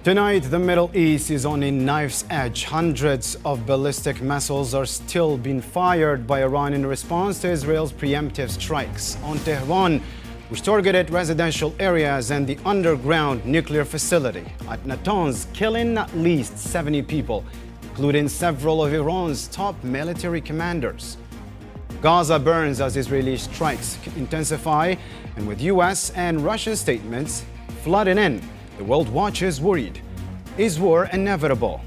Tonight, the Middle East is on a knife's edge. Hundreds of ballistic missiles are still being fired by Iran in response to Israel's preemptive strikes on Tehran, which targeted residential areas and the underground nuclear facility at Natanz, killing at least 70 people, including several of Iran's top military commanders. Gaza burns as Israeli strikes intensify, and with US and Russian statements flooding in, the world watches worried. Is war inevitable?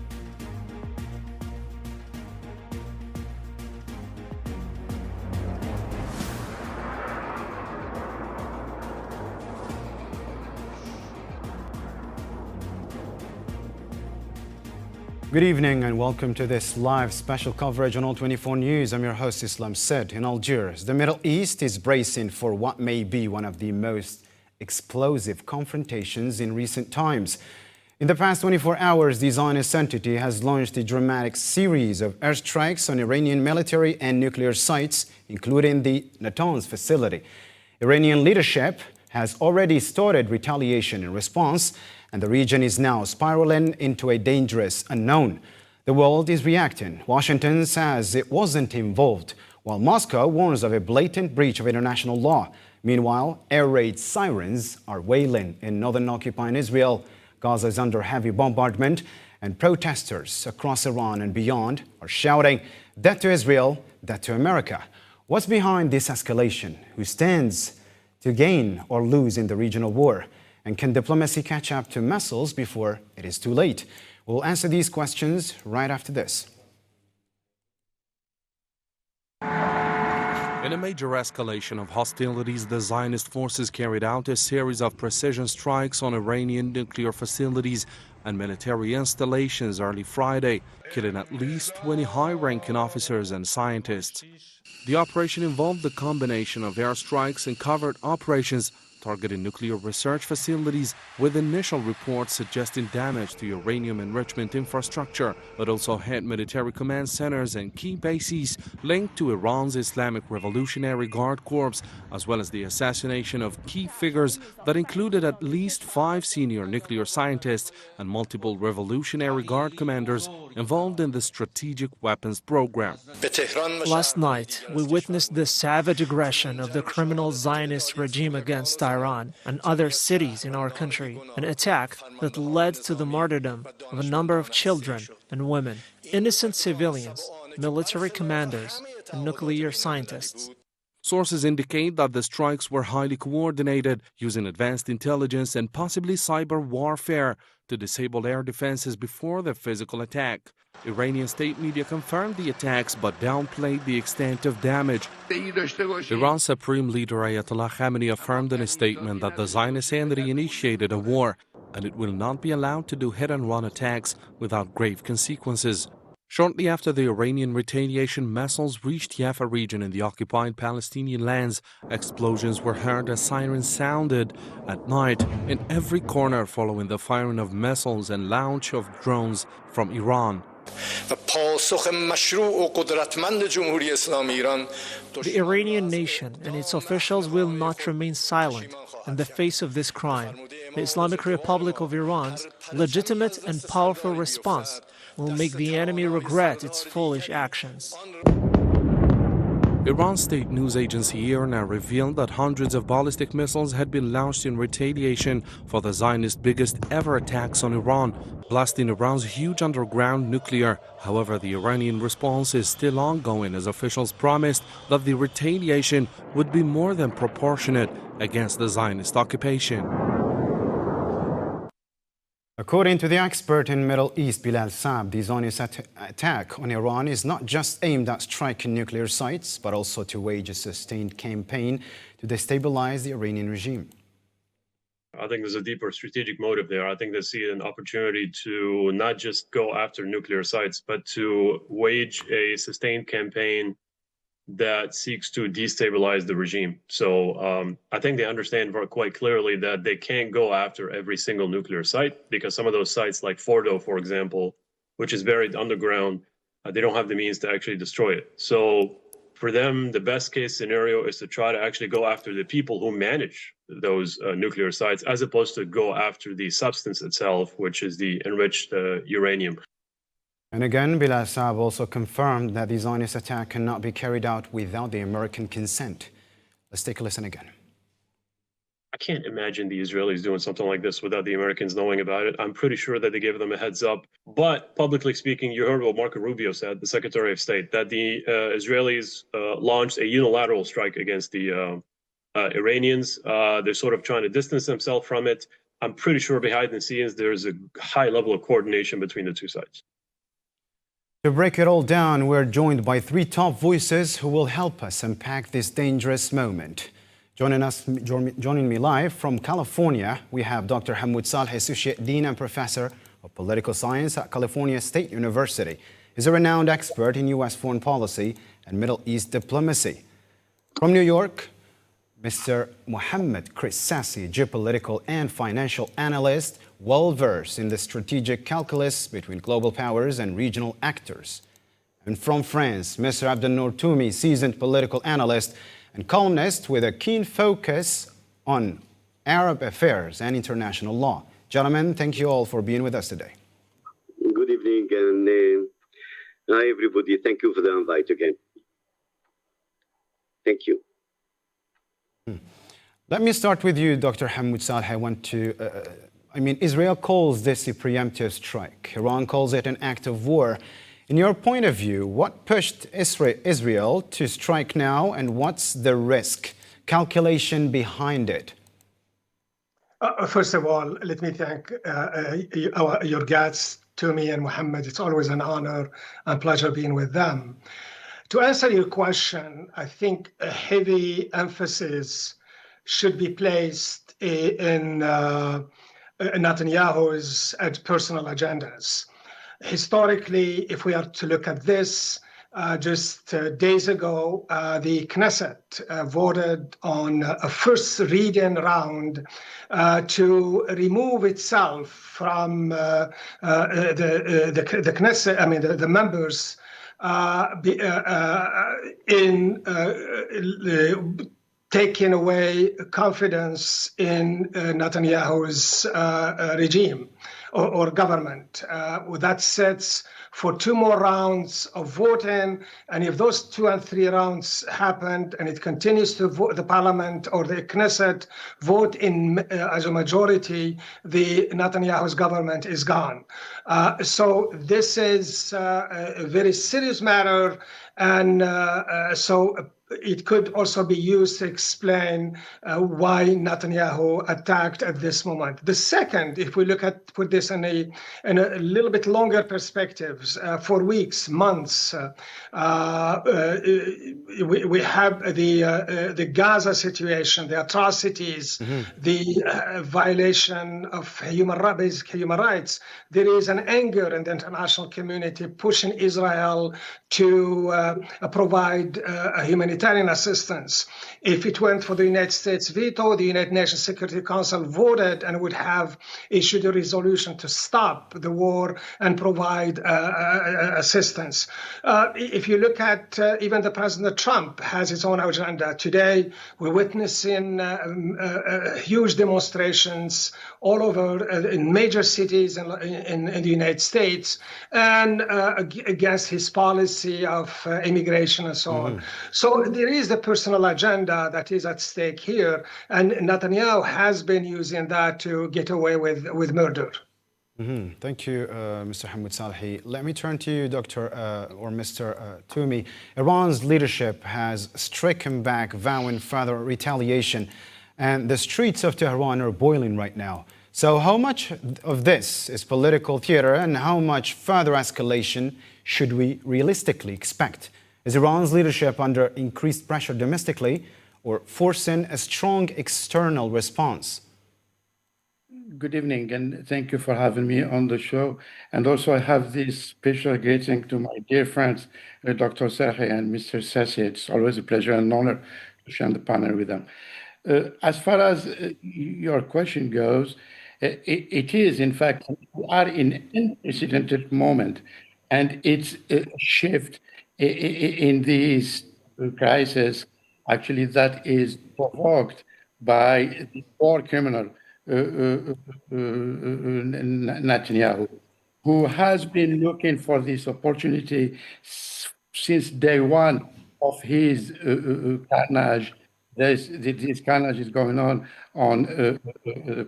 Good evening and welcome to this live special coverage on All 24 News. I'm your host Islam Said. In Algiers, the Middle East is bracing for what may be one of the most explosive confrontations in recent times. In the past 24 hours, the Zionist entity has launched a dramatic series of airstrikes on Iranian military and nuclear sites, including the Natanz facility. Iranian leadership has already started retaliation in response, and the region is now spiraling into a dangerous unknown. The world is reacting. Washington says it wasn't involved, while Moscow warns of a blatant breach of international law. Meanwhile, air raid sirens are wailing in northern occupying Israel. Gaza is under heavy bombardment, and protesters across Iran and beyond are shouting, "Death to Israel, death to America." What's behind this escalation? Who stands to gain or lose in the regional war? And can diplomacy catch up to missiles before it is too late? We'll answer these questions right after this. In a major escalation of hostilities, the Zionist forces carried out a series of precision strikes on Iranian nuclear facilities and military installations early Friday, killing at least 20 high-ranking officers and scientists. The operation involved the combination of airstrikes and covert operations targeting nuclear research facilities, with initial reports suggesting damage to uranium enrichment infrastructure, but also hit military command centers and key bases linked to Iran's Islamic Revolutionary Guard Corps, as well as the assassination of key figures that included at least 5 senior nuclear scientists and multiple Revolutionary Guard commanders involved in the strategic weapons program. Last night, we witnessed the savage aggression of the criminal Zionist regime against Iran and other cities in our country, an attack that led to the martyrdom of a number of children and women, innocent civilians, military commanders, and nuclear scientists. Sources indicate that the strikes were highly coordinated, using advanced intelligence and possibly cyber warfare to disable air defenses before the physical attack. Iranian state media confirmed the attacks but downplayed the extent of damage. Iran's Supreme Leader Ayatollah Khamenei affirmed in a statement that the Zionist entity initiated a war and it will not be allowed to do hit-and-run attacks without grave consequences. Shortly after the Iranian retaliation missiles reached Jaffa region in the occupied Palestinian lands, explosions were heard as sirens sounded at night in every corner following the firing of missiles and launch of drones from Iran. The Iranian nation and its officials will not remain silent in the face of this crime. The Islamic Republic of Iran's legitimate and powerful response will make the enemy regret its foolish actions. Iran's state news agency IRNA revealed that hundreds of ballistic missiles had been launched in retaliation for the Zionist's biggest ever attacks on Iran, blasting Iran's huge underground nuclear. However, the Iranian response is still ongoing as officials promised that the retaliation would be more than proportionate against the Zionist occupation. According to the expert in Middle East, Bilal Saab, the Zionist attack on Iran is not just aimed at striking nuclear sites, but also to wage a sustained campaign to destabilize the Iranian regime. I think there's a deeper strategic motive there. I think they see an opportunity to not just go after nuclear sites, but to wage a sustained campaign that seeks to destabilize the regime. So I think they understand quite clearly that they can't go after every single nuclear site, because some of those sites, like Fordo, for example, which is buried underground, they don't have the means to actually destroy it. So for them, the best case scenario is to try to actually go after the people who manage those nuclear sites, as opposed to go after the substance itself, which is the enriched uranium. And again, Bilal Saab also confirmed that the Zionist attack cannot be carried out without the American consent. Let's take a listen again. I can't imagine the Israelis doing something like this without the Americans knowing about it. I'm pretty sure that they gave them a heads up. But publicly speaking, you heard what Marco Rubio said, the Secretary of State, that the Israelis launched a unilateral strike against the Iranians. They're sort of trying to distance themselves from it. I'm pretty sure behind the scenes, there's a high level of coordination between the two sides. To break it all down, we're joined by three top voices who will help us unpack this dangerous moment. Joining me live from California, we have Dr. Hamoud Saleh, Associate Dean and Professor of Political Science at California State University. He's a renowned expert in U.S. foreign policy and Middle East diplomacy. From New York, Mr. Mohammed Chris Sassi, geopolitical and financial analyst, well-versed in the strategic calculus between global powers and regional actors. And from France, Mr. Abdelnour Toumi, seasoned political analyst and columnist with a keen focus on Arab affairs and international law. Gentlemen, thank you all for being with us today. Good evening, and hi everybody. Thank you for the invite again. Thank you. Let me start with you, Dr. Hamoud Saleh. I want to, Israel calls this a preemptive strike. Iran calls it an act of war. In your point of view, what pushed Israel to strike now, and what's the risk calculation behind it? First of all, let me thank your guests, Toumi and Mohammed. It's always an honor and pleasure being with them. To answer your question, I think a heavy emphasis should be placed in Netanyahu's personal agendas. Historically, if we are to look at this, just days ago, the Knesset voted on a first reading round to remove itself from the Knesset, the members in taking away confidence in Netanyahu's regime or government. That sets for 2 more rounds of voting, and if those 2 and 3 rounds happened and it continues to vote, the parliament or the Knesset vote in as a majority, the Netanyahu's government is gone. So this is a very serious matter, and so it could also be used to explain why Netanyahu attacked at this moment. The second, if we put this in a little bit longer perspectives, for weeks, months, we have the Gaza situation, the atrocities, the violation of basic human rights. There is an anger in the international community pushing Israel to provide humanitarian assistance. If it went for the United States veto, the United Nations Security Council voted and would have issued a resolution to stop the war and provide assistance. If you look at even the President Trump has his own agenda. Today, we're witnessing huge demonstrations all over in major cities in the United States, and against his policy of immigration and so on. So there is the personal agenda that is at stake here, and Netanyahu has been using that to get away with murder. Thank you, Mr. Hamoud Saleh. Let me turn to you, Mr. Toumi. Iran's leadership has stricken back, vowing further retaliation, and the streets of Tehran are boiling right now. So how much of this is political theater, and how much further escalation should we realistically expect? Is Iran's leadership under increased pressure domestically or forcing a strong external response? Good evening, and thank you for having me on the show. And also, I have this special greeting to my dear friends, Dr. Serhi and Mr. Sassi. It's always a pleasure and honor to share the panel with them. As far as your question goes, it is, in fact, we are in an unprecedented moment, and it's a shift in this crisis, actually, that is provoked by the war criminal Netanyahu, who has been looking for this opportunity since day one of his carnage. This carnage is going on the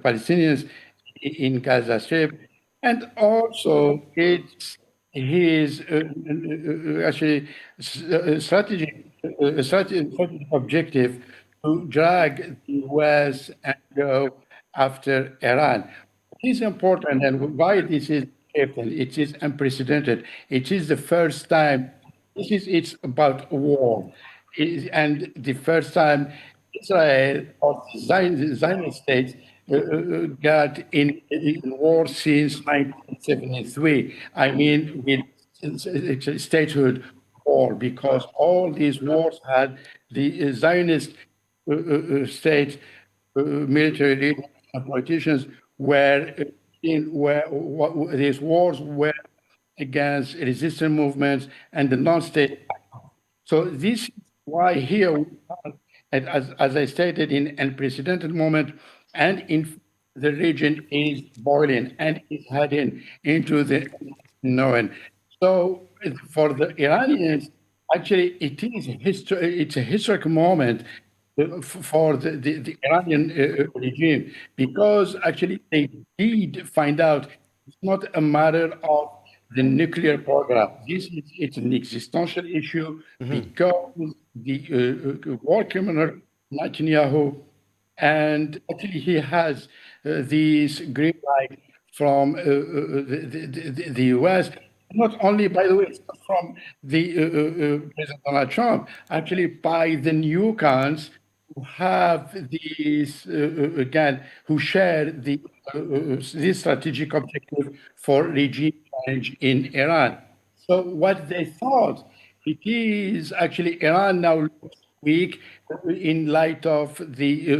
Palestinians in Gaza Strip, and also it's his actually strategic objective to drag the West and go after Iran. It is important, and why this is important, it is unprecedented. It is the first time, it's about war. And the first time Israel or the Zionist states got in war since 1973. I mean, with statehood war, because all these wars had the Zionist state military leaders and politicians were these wars were against resistance movements and the non-state. So this is why here we are, and as I stated, in unprecedented moment, and in the region is boiling and is heading into the unknown. So for the Iranians, actually, it's a historic moment for the Iranian regime, because actually they did find out it's not a matter of the nuclear program. It's an existential issue because the war criminal Netanyahu, and actually he has this green light from the US. Not only, by the way, it's not from the President Donald Trump, actually by the newcomers who have these, again, who share this strategic objective for regime change in Iran. So what they thought, it is actually Iran now looks weak in light of the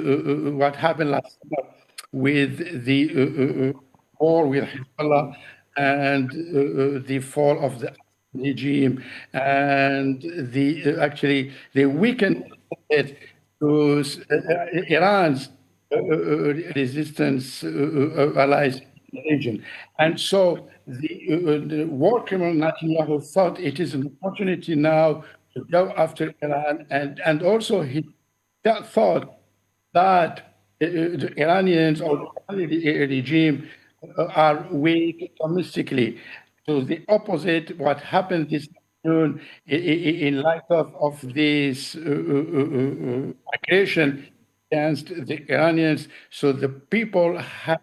what happened last summer with the war with Hezbollah and the fall of the regime, and the actually they weakened it to Iran's resistance allies in the region. And so the war criminal Netanyahu thought it is an opportunity now to go after Iran, and also he thought that the Iranians or the Iranian regime are weak domestically. So the opposite, what happened this afternoon in light of this aggression against the Iranians, so the people have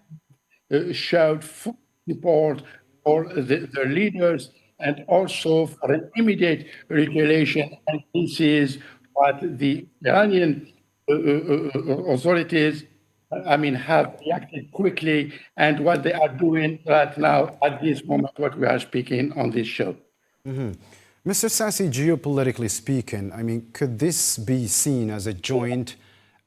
showed full support for their leaders and also for an immediate retaliation. And this is what the Iranian authorities, I mean, have reacted quickly, and what they are doing right now at this moment, what we are speaking on this show. Mr. Sassi, geopolitically speaking, I mean, could this be seen as a joint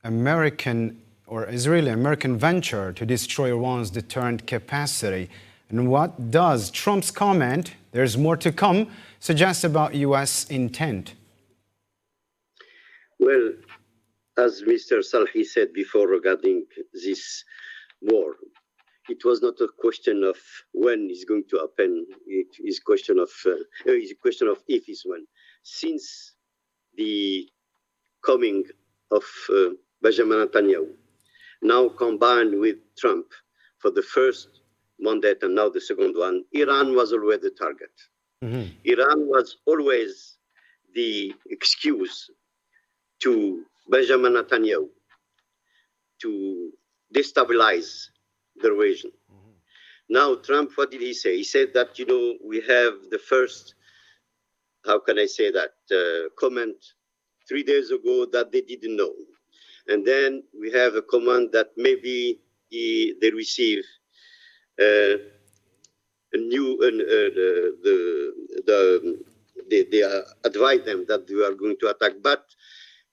American or Israeli-American venture to destroy Iran's deterrent capacity? And what does Trump's comment, "There's more to come," suggest about U.S. intent? Well, as Mr. Salhi said before regarding this war, it was not a question of when it's going to happen. It is a question of if it's when. Since the coming of Benjamin Netanyahu, now combined with Trump for the first mandate and now the second one, Iran was always the target. Iran was always the excuse to Benjamin Netanyahu to destabilize the region. Now, Trump, what did he say? He said that, we have the first, how can I say that, comment 3 days ago that they didn't know. And then we have a comment that maybe they receive a new, they advise them that they are going to attack. But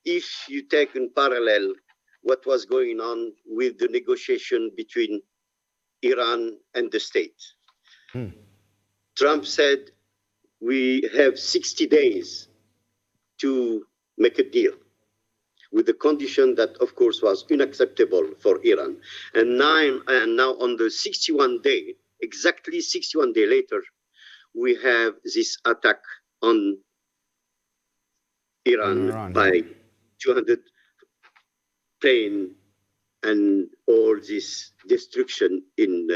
if you take in parallel what was going on with the negotiation between Iran and the state, Trump said, we have 60 days to make a deal, with the condition that, of course, was unacceptable for Iran. And now on the 61 day, exactly 61 days later, we have this attack on Iran by 200 plane and all this destruction in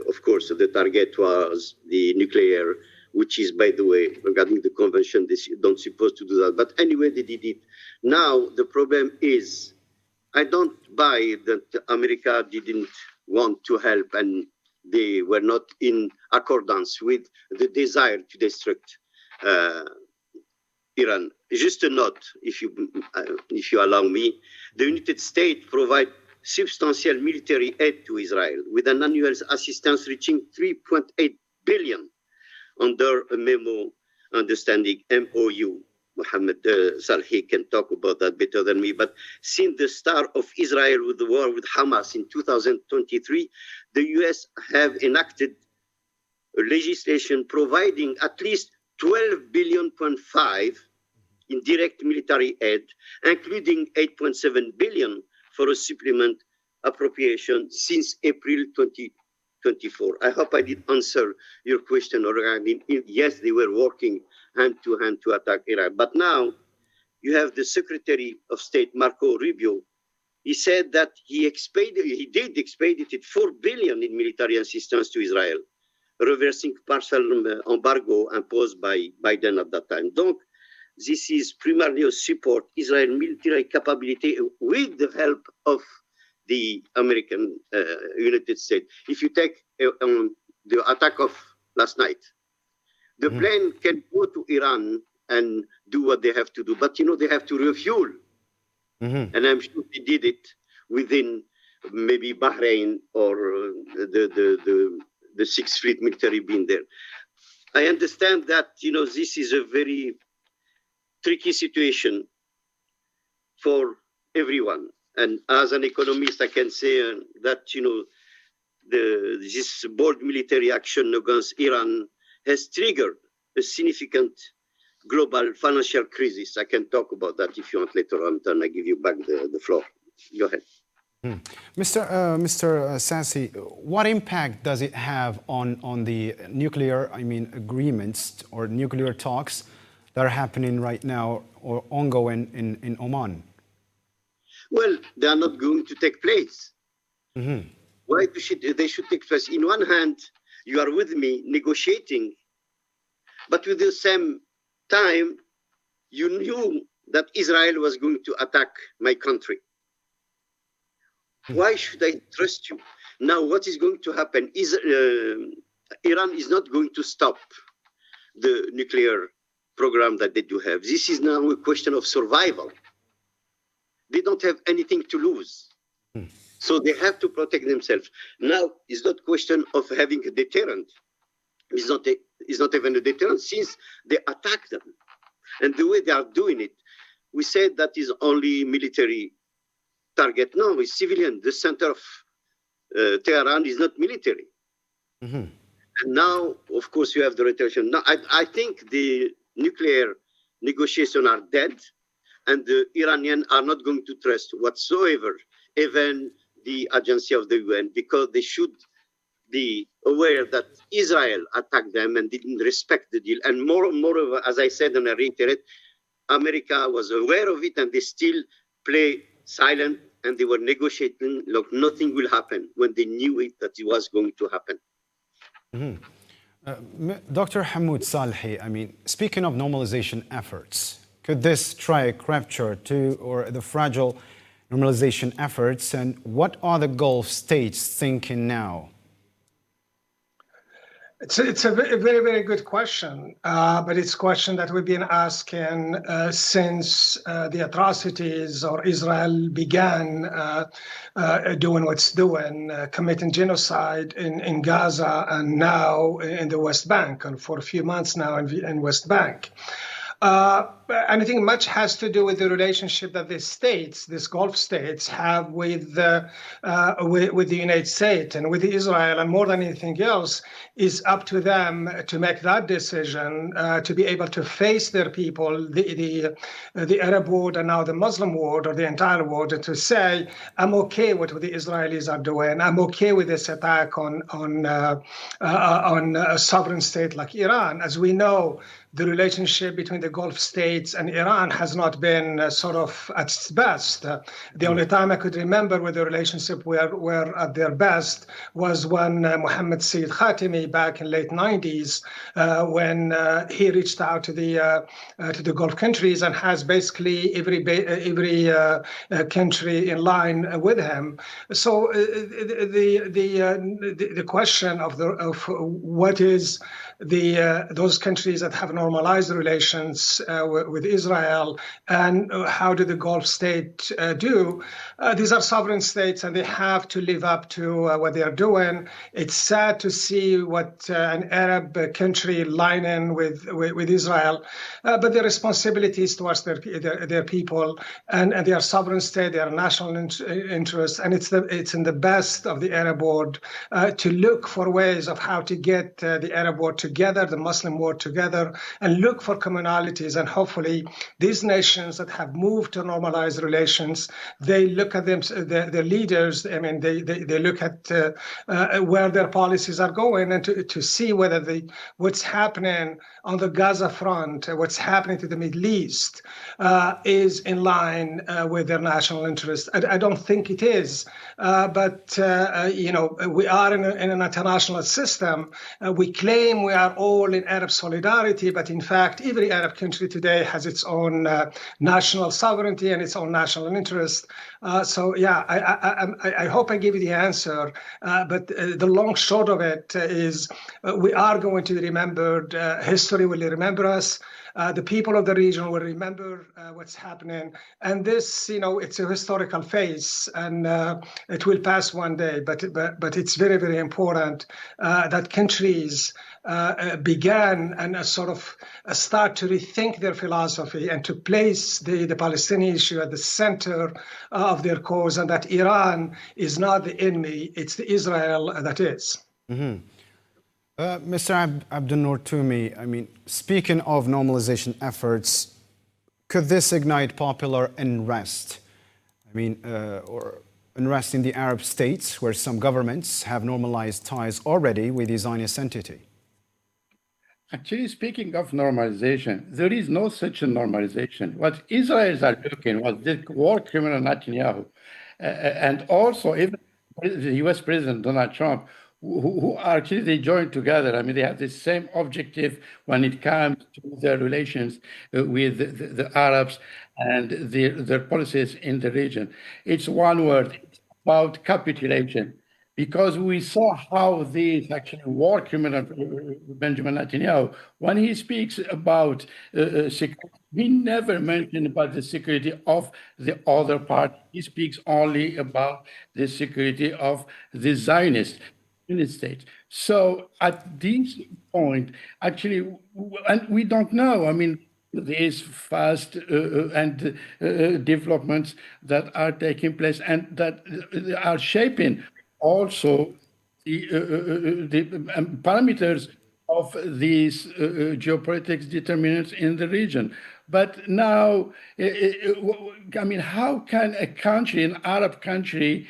of course, the target was the nuclear, which is, by the way, regarding the convention, they don't supposed to do that. But anyway, they did it. Now, the problem is, I don't buy that America didn't want to help and they were not in accordance with the desire to destruct Iran. Just a note, if you allow me, the United States provide substantial military aid to Israel with an annual assistance reaching 3.8 billion under a memo understanding MOU. Mohammed Salhi can talk about that better than me. But since the start of Israel with the war with Hamas in 2023, the US have enacted a legislation providing at least 12.5 billion in direct military aid, including 8.7 billion for a supplement appropriation since April 2024. I hope I did answer your question regarding, yes, they were working hand to hand to attack Iran. But now you have the Secretary of State, Marco Rubio. He said that he did expedited 4 billion in military assistance to Israel, reversing partial embargo imposed by Biden at that time. Donc, this is primarily to support Israel military capability with the help of the American United States. If you take the attack of last night, the plane can go to Iran and do what they have to do, but they have to refuel. And I'm sure they did it within maybe Bahrain or the Sixth Fleet military being there. I understand that this is a very tricky situation for everyone. And as an economist, I can say that this bold military action against Iran has triggered a significant global financial crisis. I can talk about that if you want later on, then I give you back the floor. Go ahead. Mr. Sassi, what impact does it have on the nuclear, agreements or nuclear talks that are happening right now or ongoing in Oman? Well, they are not going to take place. Why they should take place? In one hand, you are with me negotiating, but with the same time, you knew that Israel was going to attack my country. Why should I trust you? Now, what is going to happen is Iran is not going to stop the nuclear program that they do have. This is now a question of survival. They don't have anything to lose. So they have to protect themselves. Now, it's not a question of having a deterrent. It's not even a deterrent since they attack them. And the way they are doing it, we said that is only military target. No, it's civilian. The center of Tehran is not military. And now, of course, you have the retaliation. Now, I think the nuclear negotiations are dead, and the Iranians are not going to trust whatsoever, even the agency of the UN, because they should be aware that Israel attacked them and didn't respect the deal. And moreover, as I said and I reiterate, America was aware of it and they still play silent and they were negotiating like nothing will happen when they knew it that it was going to happen. Dr. Hamoud Salhi, speaking of normalization efforts, could this strike rupture to or the fragile normalization efforts, and what are the Gulf states thinking now? It's a very, very good question, but it's a question that we've been asking since the atrocities or Israel began doing what's doing, committing genocide in Gaza and now in the West Bank, and for a few months now in West Bank. And I think much has to do with the relationship that these Gulf states, have with the United States and with Israel, and more than anything else, is up to them to make that decision, to be able to face their people, the Arab world and now the Muslim world or the entire world, and to say, I'm okay with what the Israelis are doing. I'm okay with this attack on a sovereign state like Iran. As we know, the relationship between the Gulf states and Iran has not been sort of at its best. The only time I could remember where the relationship were at their best was when Mohammed Saeed Khatami, back in late 90s, when he reached out to the Gulf countries and has basically every country in line with him. So the question of what is those countries that have normalized relations with Israel, and how do the Gulf states do? These are sovereign states, and they have to live up to what they are doing. It's sad to see what an Arab country line in with Israel, but their responsibilities towards their people, and they are sovereign state, they are national interests, and it's in the best of the Arab world to look for ways of how to get the Arab world together, the Muslim world together, and look for commonalities. And hopefully these nations that have moved to normalize relations, they look at them, their leaders, I mean, they look at where their policies are going, and to see whether what's happening on the Gaza front, what's happening to the Middle East, is in line with their national interest. I don't think it is, but we are in an international system. We claim we are all in Arab solidarity, but in fact, every Arab country today has its own national sovereignty and its own national interest. So yeah, I hope I give you the answer, but the long short of it is we are going to be remembered. History will remember us. The people of the region will remember what's happening. And this, it's a historical phase, and it will pass one day. But it's very, very important that countries began and sort of start to rethink their philosophy and to place the Palestinian issue at the center of their cause, and that Iran is not the enemy, it's the Israel that is. Mm-hmm. Mr. Abdel Noor Toumi, I mean, speaking of normalization efforts, could this ignite popular unrest? I mean, or unrest in the Arab states, where some governments have normalized ties already with the Zionist entity? Actually, speaking of normalization, there is no such a normalization. What Israelis are looking, what the war criminal Netanyahu, and also even the US President Donald Trump, who actually they joined together. I mean, they have the same objective when it comes to their relations with the Arabs and their policies in the region. It's one word, it's about capitulation. Because we saw how this actually war criminal Benjamin Netanyahu, when he speaks about security, he never mentioned about the security of the other party. He speaks only about the security of the Zionist state. So at this point, actually, and we don't know. I mean, these fast and developments that are taking place and that are shaping also the parameters of these geopolitics determinants in the region. But now, I mean, how can a country, an Arab country,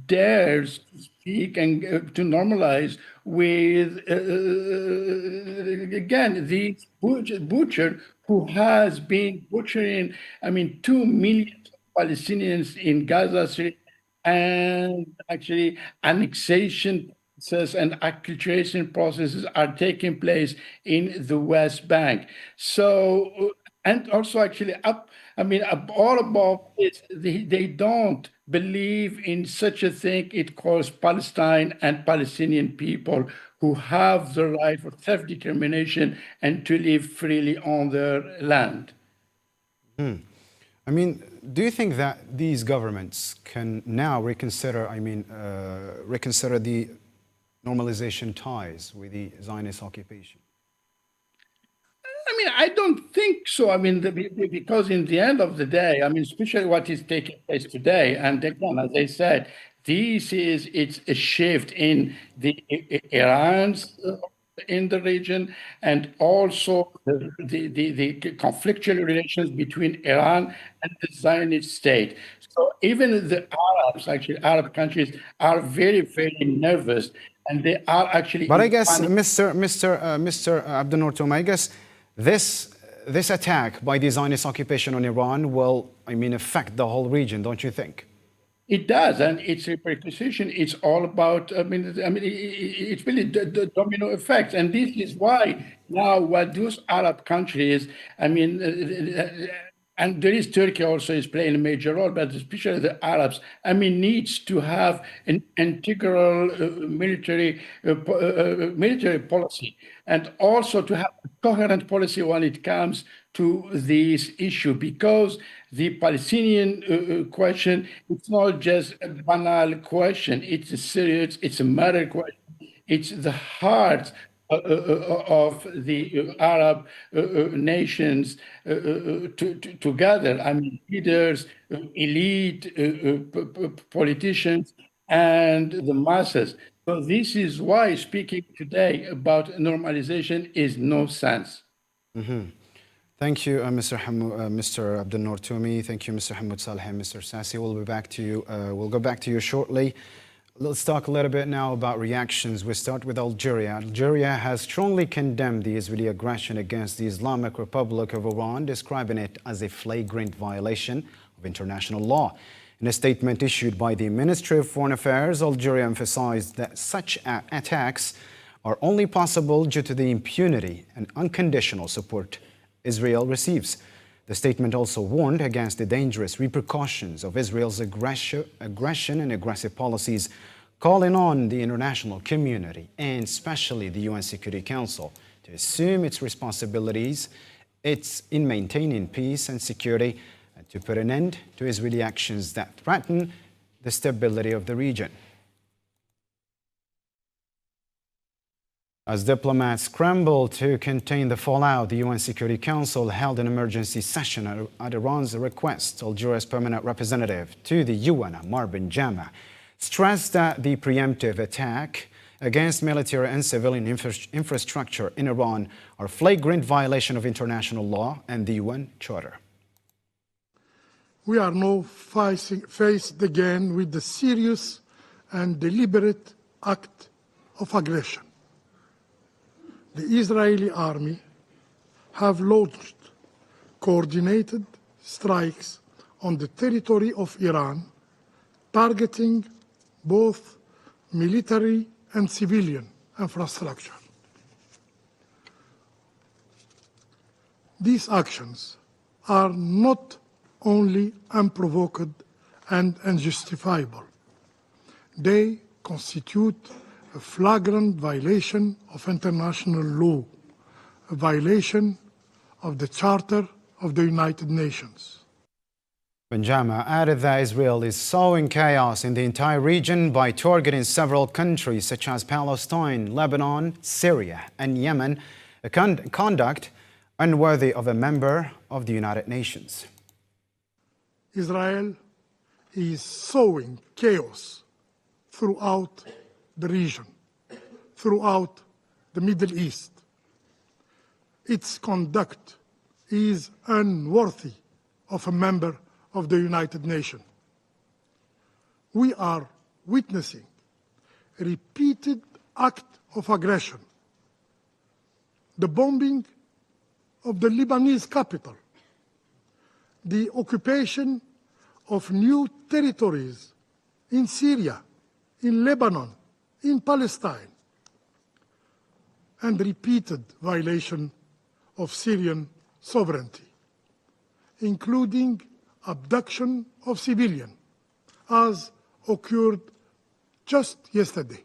dares to speak and to normalize with, again, the butcher who has been butchering, I mean, 2 million Palestinians in Gaza City, and actually annexation process and acculturation processes are taking place in the West Bank. So And also, actually, all above this, they don't believe in such a thing. It calls Palestine and Palestinian people who have the right for self-determination and to live freely on their land. I mean, do you think that these governments can now reconsider, reconsider the normalization ties with the Zionist occupation? I don't think so. Because in the end of the day, especially what is taking place today, and again, as I said, it's a shift in the Iran's in the region, and also the conflictual relations between Iran and the Zionist state. So even the Arabs, actually Arab countries, are very, very nervous, and they are actually. But I guess, Mr. Abdel Nourtoum, I guess this attack by the Zionist occupation on Iran will, affect the whole region, don't you think? It does, and its repercussion. It's all about. It's really the domino effect, and this is why now what those Arab countries. And there is Turkey also is playing a major role, but especially the Arabs. Needs to have an integral military policy, and also to have a coherent policy when it comes to this issue, because the Palestinian question, it's not just a banal question. It's a serious, it's a matter question. It's the heart of the Arab nations together. Leaders, elite, politicians, and the masses. So this is why speaking today about normalization is no sense. Mm-hmm. Thank you, Mr. Abdel Nourtoumi. Thank you, Mr. Hamoud Saleh and Mr. Sassi. We'll be back to you. We'll go back to you shortly. Let's talk a little bit now about reactions. We start with Algeria. Algeria has strongly condemned the Israeli aggression against the Islamic Republic of Iran, describing it as a flagrant violation of international law. In a statement issued by the Ministry of Foreign Affairs, Algeria emphasized that such attacks are only possible due to the impunity and unconditional support Israel receives. The statement also warned against the dangerous repercussions of Israel's aggression and aggressive policies, calling on the international community and especially the UN Security Council to assume its responsibilities in maintaining peace and security and to put an end to Israeli actions that threaten the stability of the region. As diplomats scramble to contain the fallout, the UN Security Council held an emergency session at Iran's request. Algeria's permanent representative to the UN, Ammar Benjama, stressed that the preemptive attack against military and civilian infrastructure in Iran are flagrant violation of international law and the UN Charter. We are now faced again with the serious and deliberate act of aggression. The Israeli army have launched coordinated strikes on the territory of Iran, targeting both military and civilian infrastructure. These actions are not only unprovoked and unjustifiable. They constitute a flagrant violation of international law, a violation of the Charter of the United Nations. Benjama added that Israel is sowing chaos in the entire region by targeting several countries such as Palestine, Lebanon, Syria, and Yemen, a conduct unworthy of a member of the United Nations. Israel is sowing chaos throughout the region, throughout the Middle East. Its conduct is unworthy of a member of the United Nations. We are witnessing a repeated act of aggression, the bombing of the Lebanese capital, the occupation of new territories in Syria, in Lebanon, in Palestine, and repeated violation of Syrian sovereignty. including abduction of civilians, as occurred just yesterday.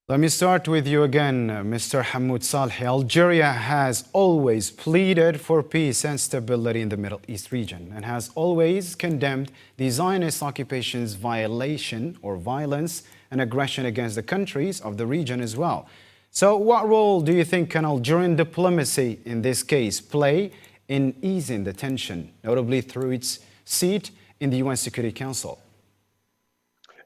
Let me start with you again, Mr. Hamoud Salhi. Algeria has always pleaded for peace and stability in the Middle East region and has always condemned the Zionist occupation's violation or violence and aggression against the countries of the region as well. So what role do you think can Algerian diplomacy in this case play in easing the tension, notably through its seat in the UN Security Council?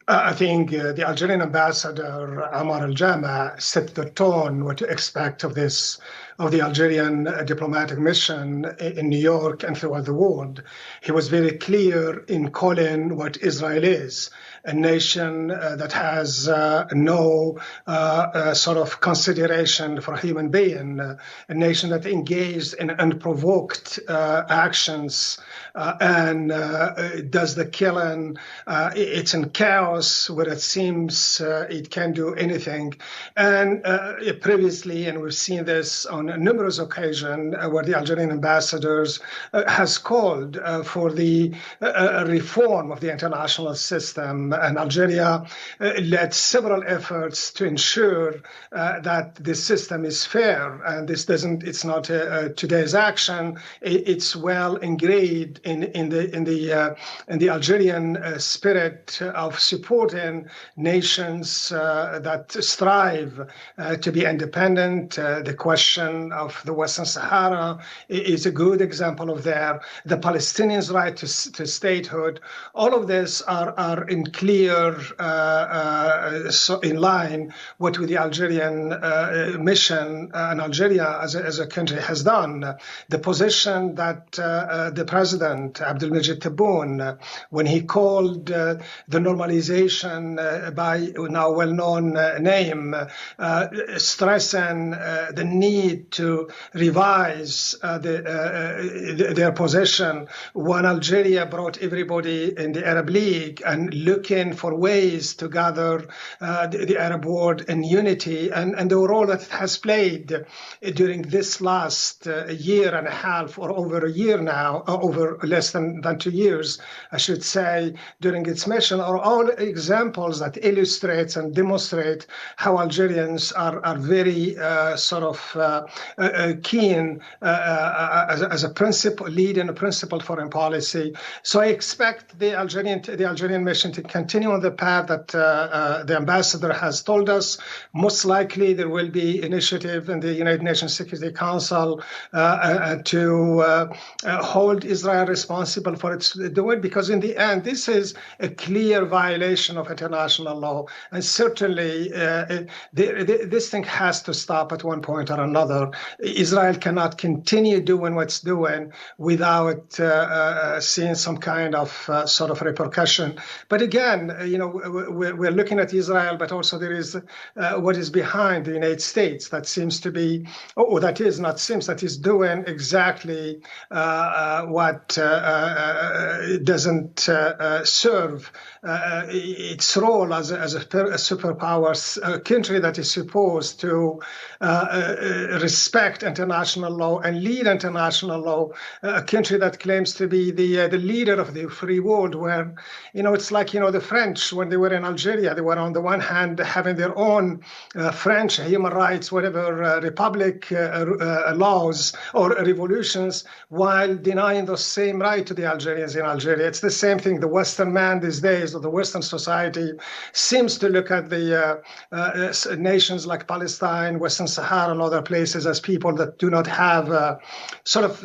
I think the Algerian ambassador, Amar Al-Jama, set the tone what to expect of the Algerian diplomatic mission in New York and throughout the world. He was very clear in calling what Israel is, a nation that has no sort of consideration for a human being, a nation that engaged in unprovoked actions and does the killing. It's in chaos where it seems it can do anything. And previously, and we've seen this on numerous occasions, where the Algerian ambassadors has called for the reform of the international system. And Algeria led several efforts to ensure that the system is fair. And it's not today's action. It's well ingrained in the Algerian spirit of supporting nations that strive to be independent. The question of the Western Sahara is a good example of that. The Palestinians' right to statehood. All of this are in clear, in line what the Algerian mission and Algeria as a country has done. The position that the president Abdelmajid Tebboune, when he called the normalization by now well-known name, stressing the need to revise their position, when Algeria brought everybody in the Arab League and looking for ways to gather the Arab world in unity, and the role that it has played during this last year and a half, or over a year now, over less than 2 years, I should say, during its mission, are all examples that illustrates and demonstrate how Algerians are very keen as a principle, leading a principled foreign policy. So I expect the Algerian mission to continue on the path that the ambassador has told us. Most likely there will be initiative in the United Nations Security Council to hold Israel responsible for its doing, because in the end this is a clear violation of international law, and certainly this thing has to stop at one point or another. Israel cannot continue doing what's doing without seeing some kind of sort of repercussion. But again, we're looking at Israel, but also there is what is behind the United States that seems to be, that is doing exactly what doesn't serve its role as a superpower, a country that is supposed to respect international law and lead international law, a country that claims to be the leader of the free world, where, it's like, the French, when they were in Algeria, they were on the one hand having their own French human rights, whatever, republic laws or revolutions, while denying the same right to the Algerians in Algeria. It's the same thing. The Western man these days, or the Western society, seems to look at the nations like Palestine, Western Sahara, and other places as people that do not have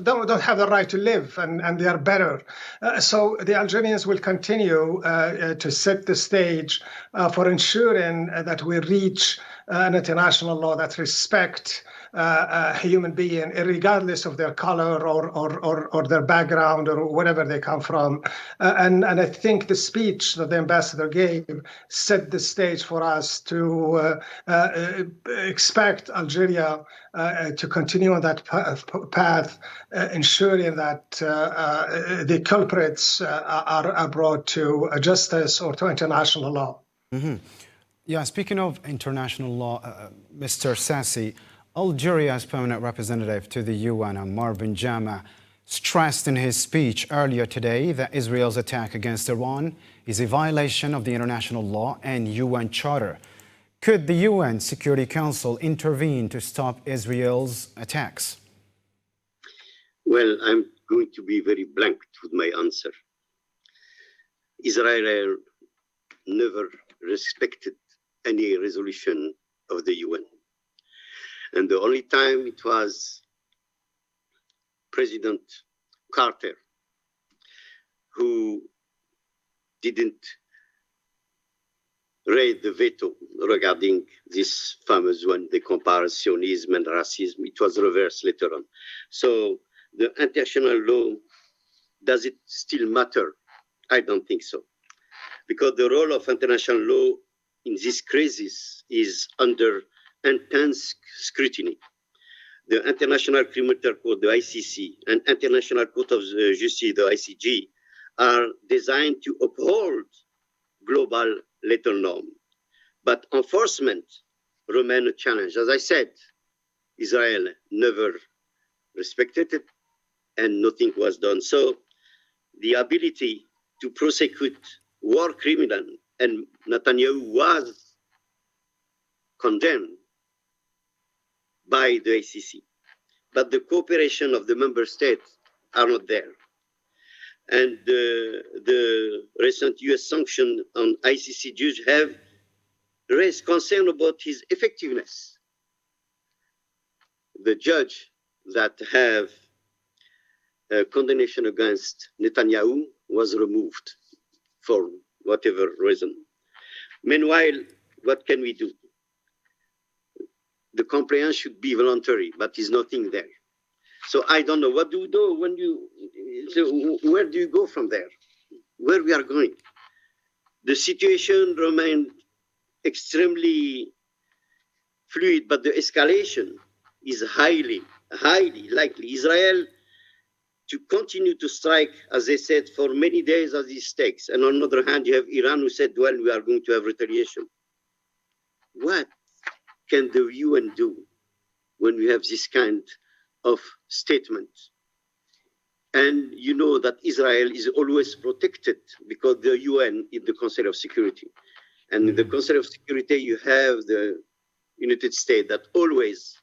don't have the right to live, and they are better. So the Algerians will continue to set the stage for ensuring that we reach an international law that respects a human being, regardless of their color or their background or wherever they come from. And I think the speech that the ambassador gave set the stage for us to expect Algeria to continue on that path, ensuring that the culprits are brought to justice or to international law. Mm-hmm. Yeah, speaking of international law, Mr. Sassi, Algeria's permanent representative to the UN, Amar bin Jama, stressed in his speech earlier today that Israel's attack against Iran is a violation of the international law and UN Charter. Could the UN Security Council intervene to stop Israel's attacks? Well, I'm going to be very blank with my answer. Israel never respected any resolution of the UN. And the only time it was President Carter who didn't raise the veto regarding this famous one, the comparationism and racism. It was reversed later on. So the international law, does it still matter? I don't think so. Because the role of international law in this crisis is under intense scrutiny. The International Criminal Court, the ICC, and International Court of Justice, the ICJ, are designed to uphold global legal norm. But enforcement remains a challenge. As I said, Israel never respected it and nothing was done. So the ability to prosecute war criminal, and Netanyahu was condemned by the ICC, but the cooperation of the member states are not there. And the recent US sanctions on ICC judge have raised concern about his effectiveness. The judge that have a condemnation against Netanyahu was removed for whatever reason. Meanwhile, what can we do? The compliance should be voluntary, but there's nothing there. So I don't know. What do you do when where do you go from there? Where we are going? The situation remained extremely fluid, but the escalation is highly likely. Israel to continue to strike, as they said, for many days as it takes. And on the other hand, you have Iran who said, well, we are going to have retaliation. What can the UN do when we have this kind of statement? And you know that Israel is always protected because the UN is the Council of Security. And in the Council of Security, you have the United States that always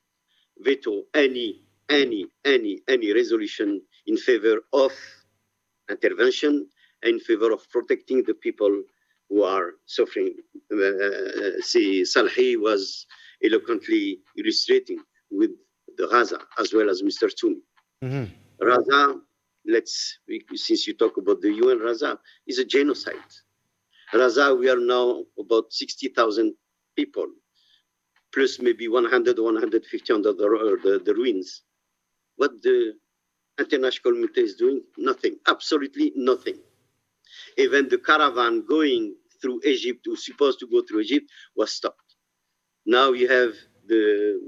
veto any resolution in favor of intervention and in favor of protecting the people who are suffering. Salhi was eloquently illustrating with the Gaza as well as Mr. Toomey. Gaza, since you talk about the UN, Gaza is a genocide. Gaza, we are now about 60,000 people, plus maybe 100 or 150 under the ruins. What the international community is doing? Nothing, absolutely nothing. Even the caravan going through Egypt, who was supposed to go through Egypt, was stopped. Now you have the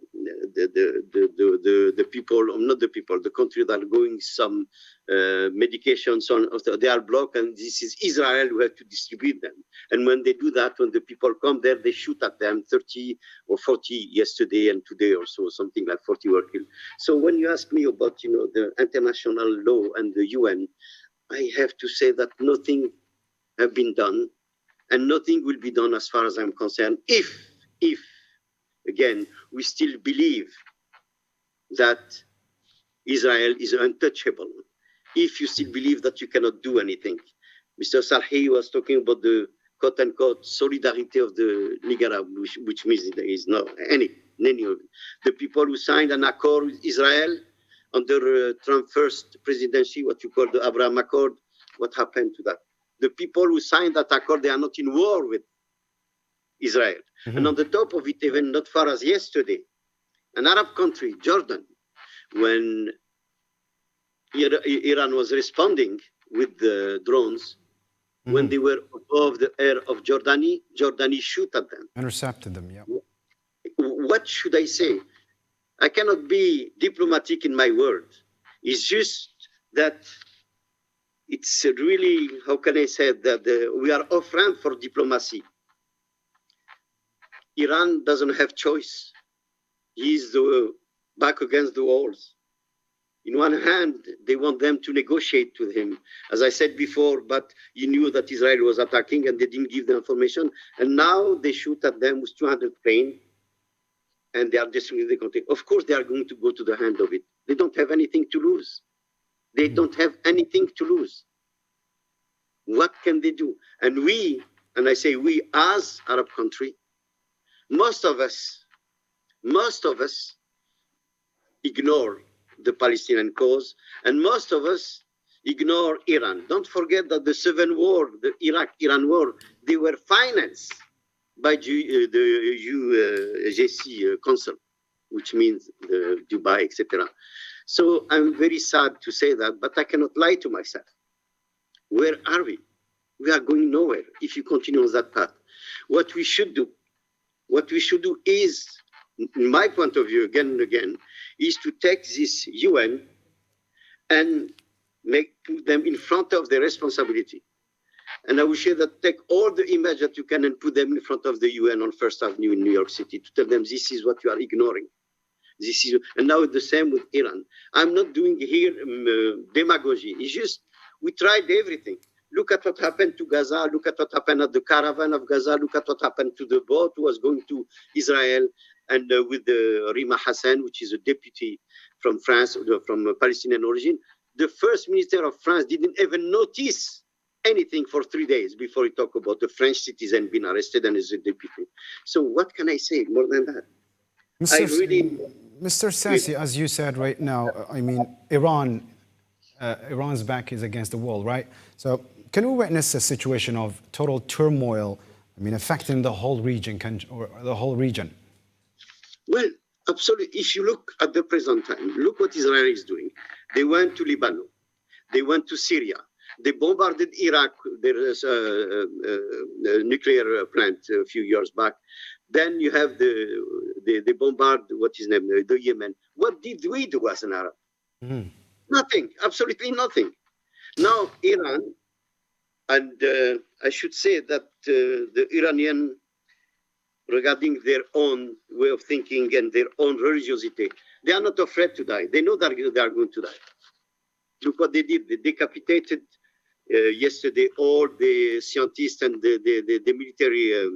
people, or not the people, the country that are going some medications on, they are blocked, and this is Israel who have to distribute them. And when they do that, when the people come there, they shoot at them, 30 or 40 yesterday and today or so, something like 40 were killed. So when you ask me about, the international law and the UN, I have to say that nothing have been done, and nothing will be done as far as I'm concerned, if again, we still believe that Israel is untouchable. If you still believe that you cannot do anything. Mr. Salhi was talking about the quote-unquote solidarity of the Liga Arab, which means there is no any of it. The people who signed an accord with Israel under Trump's first presidency, what you call the Abraham Accord, what happened to that? The people who signed that accord, they are not in war with Israel. And on the top of it, even not far as yesterday, an Arab country, Jordan, when Iran was responding with the drones, when they were above the air of Jordani shoot at them. Intercepted them, yeah. What should I say? I cannot be diplomatic in my word. It's just that it's really, how can I say that we are off ramp for diplomacy. Iran doesn't have choice. He's back against the walls. In one hand, they want them to negotiate with him, as I said before, but you knew that Israel was attacking and they didn't give the information. And now they shoot at them with 200 planes and they are destroying the country. Of course, they are going to go to the hand of it. They don't have anything to lose. They don't have anything to lose. What can they do? And we, and I say we as Arab country, most of us ignore the Palestinian cause, and most of us ignore Iran. Don't forget that the Civil War, the Iraq-Iran war, they were financed by the UGC Council, which means the Dubai, etc. So I'm very sad to say that, but I cannot lie to myself. Where are we? We are going nowhere if you continue on that path. What we should do is, in my point of view, again and again, is to take this UN and put them in front of their responsibility. And I will say that take all the image that you can and put them in front of the UN on First Avenue in New York City to tell them this is what you are ignoring. And now it's the same with Iran. I'm not doing here demagogy. It's just we tried everything. Look at what happened to Gaza. Look at what happened at the caravan of Gaza. Look at what happened to the boat who was going to Israel. And with Rima Hassan, which is a deputy from France, from Palestinian origin, the first minister of France didn't even notice anything for 3 days before he talked about the French citizen being arrested and is a deputy. So what can I say more than that? Mr. Sassi, as you said right now, I mean, Iran's back is against the wall, right? So can we witness a situation of total turmoil, I mean, affecting the whole region, or the whole region? Well, absolutely. If you look at the present time, look what Israel is doing. They went to Lebanon. They went to Syria. They bombarded Iraq. There is a nuclear plant a few years back. Then you have they bombard, what is name, the Yemen. What did we do as an Arab? Nothing, absolutely nothing. Now Iran, and I should say that the Iranian, regarding their own way of thinking and their own religiosity, they are not afraid to die. They know that they are going to die. Look what they did. They decapitated yesterday all the scientists and the military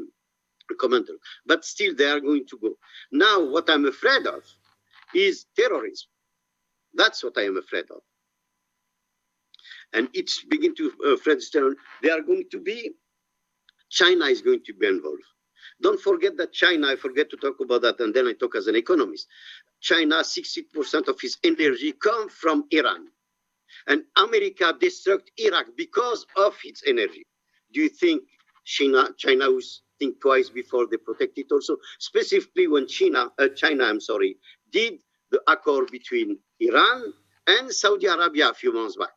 commander. But still they are going to go. Now what I'm afraid of is terrorism. That's what I am afraid of. And it's beginning to afraid terrorism. They are going to be, China is going to be involved. Don't forget that China, I forget to talk about that, and then I talk as an economist. China, 60% of its energy comes from Iran. And America destroyed Iraq because of its energy. Do you think China will think twice before they protect it also? Specifically when China did the accord between Iran and Saudi Arabia a few months back.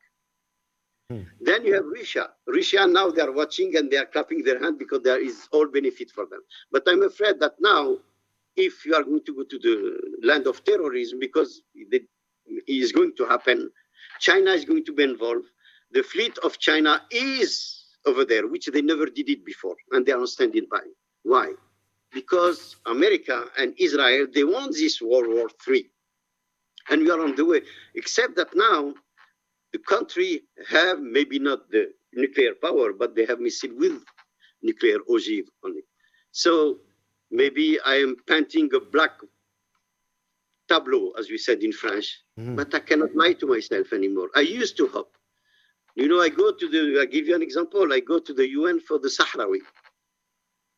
Then you have Russia. Russia now they are watching and they are clapping their hand because there is all benefit for them. But I'm afraid that now, if you are going to go to the land of terrorism, because it is going to happen, China is going to be involved. The fleet of China is over there, which they never did it before, and they are standing by. Why? Because America and Israel, they want this World War III. And we are on the way, except that now, the country have maybe not the nuclear power, but they have missile with nuclear ogive on it. So maybe I am painting a black tableau, as we said in French, but I cannot lie to myself anymore. I used to hope. You know, I give you an example. I go to the UN for the Sahrawi,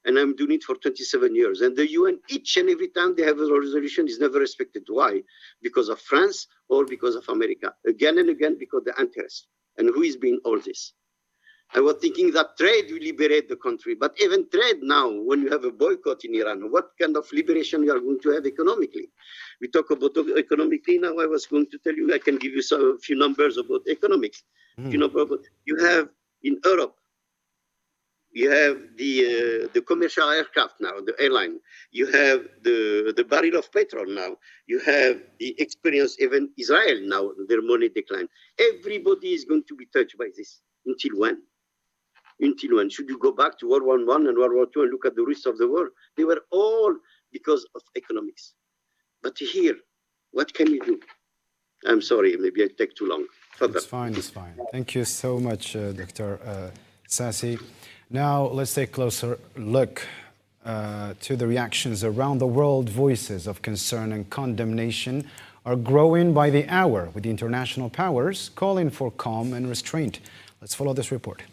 and I'm doing it for 27 years. And the UN, each and every time they have a resolution, is never respected. Why? Because of France or because of America. Again and again, because of the interest. And who is being all this? I was thinking that trade will liberate the country. But even trade now, when you have a boycott in Iran, what kind of liberation you are going to have economically? We talk about economically now. I was going to tell you, I can give you a few numbers about economics. You have in Europe, you have the commercial aircraft now, the airline. You have the barrel of petrol now. You have the experience, even Israel now, their money decline. Everybody is going to be touched by this. Until when? Until when? Should you go back to World War I and World War II and look at the rest of the world? They were all because of economics. But here, what can you do? I'm sorry, maybe I take too long. It's fine, it's fine. Thank you so much, Dr. Sassi. Now, let's take a closer look to the reactions around the world. Voices of concern and condemnation are growing by the hour, with the international powers calling for calm and restraint. Let's follow this report.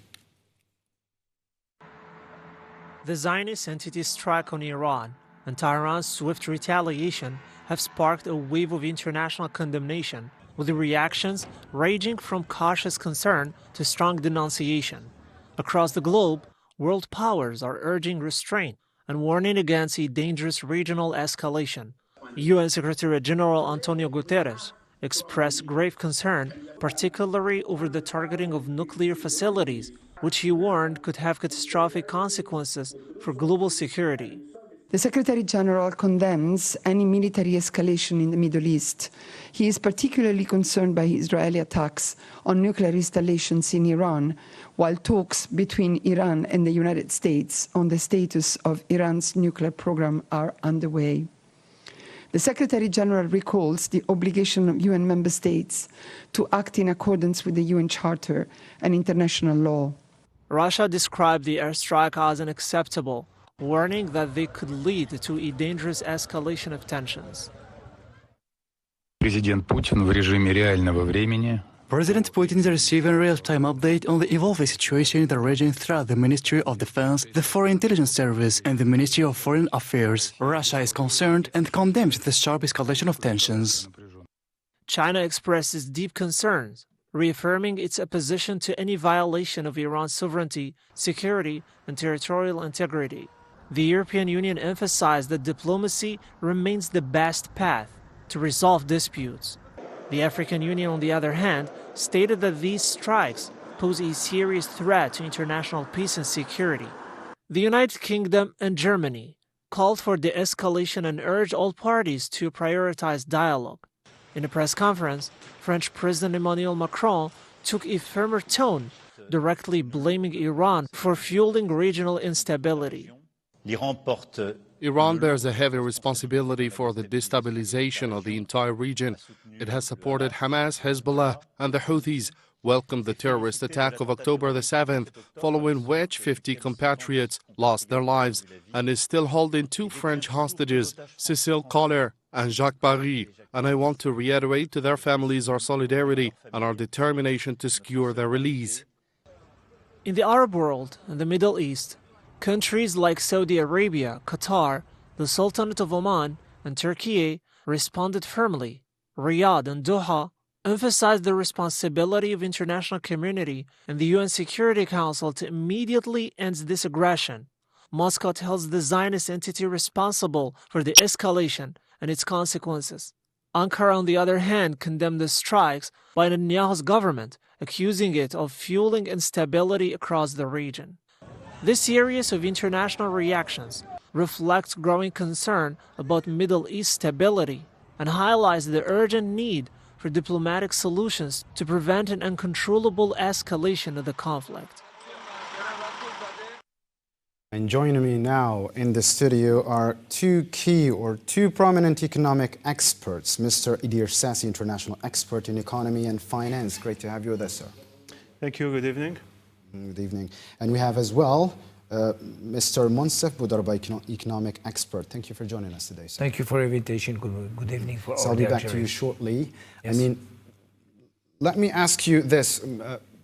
The Zionist entity's strike on Iran and Tehran's swift retaliation have sparked a wave of international condemnation, with the reactions ranging from cautious concern to strong denunciation. Across the globe, world powers are urging restraint and warning against a dangerous regional escalation. UN Secretary General Antonio Guterres expressed grave concern, particularly over the targeting of nuclear facilities, which he warned could have catastrophic consequences for global security. The Secretary General condemns any military escalation in the Middle East. He is particularly concerned by Israeli attacks on nuclear installations in Iran, while talks between Iran and the United States on the status of Iran's nuclear program are underway. The Secretary General recalls the obligation of UN member states to act in accordance with the UN Charter and international law. Russia described the airstrike as unacceptable, warning that they could lead to a dangerous escalation of tensions. Президент Путин в режиме реального времени. President Putin is receiving a real-time update on the evolving situation in the region through the Ministry of Defense, the Foreign Intelligence Service, and the Ministry of Foreign Affairs. Russia is concerned and condemns the sharp escalation of tensions. China expresses deep concerns, reaffirming its opposition to any violation of Iran's sovereignty, security, and territorial integrity. The European Union emphasized that diplomacy remains the best path to resolve disputes. The African Union, on the other hand, stated that these strikes pose a serious threat to international peace and security. The United Kingdom and Germany called for de-escalation and urged all parties to prioritize dialogue. In a press conference, French President Emmanuel Macron took a firmer tone, directly blaming Iran for fueling regional instability. Iran bears a heavy responsibility for the destabilization of the entire region. It has supported Hamas, Hezbollah, and the Houthis, welcomed the terrorist attack of October the 7th, following which 50 compatriots lost their lives, and is still holding 2 French hostages, Cécile Collet and Jacques Paris. And I want to reiterate to their families our solidarity and our determination to secure their release. In the Arab world and the Middle East, countries like Saudi Arabia, Qatar, the Sultanate of Oman, and Turkey responded firmly. Riyadh and Doha emphasized the responsibility of international community and the UN Security Council to immediately end this aggression. Moscow tells the Zionist entity responsible for the escalation and its consequences. Ankara, on the other hand, condemned the strikes by Netanyahu's government, accusing it of fueling instability across the region. This series of international reactions reflects growing concern about Middle East stability and highlights the urgent need for diplomatic solutions to prevent an uncontrollable escalation of the conflict. And joining me now in the studio are two prominent economic experts. Mr. Idir Sassi, international expert in economy and finance. Great to have you with us, sir. Thank you. Good evening. Good evening. And we have as well Mr. Monsef Boudarba, economic expert. Thank you for joining us today, sir. Thank you for the invitation. Good evening for all. So I'll be back to you shortly. Yes. I mean, let me ask you this,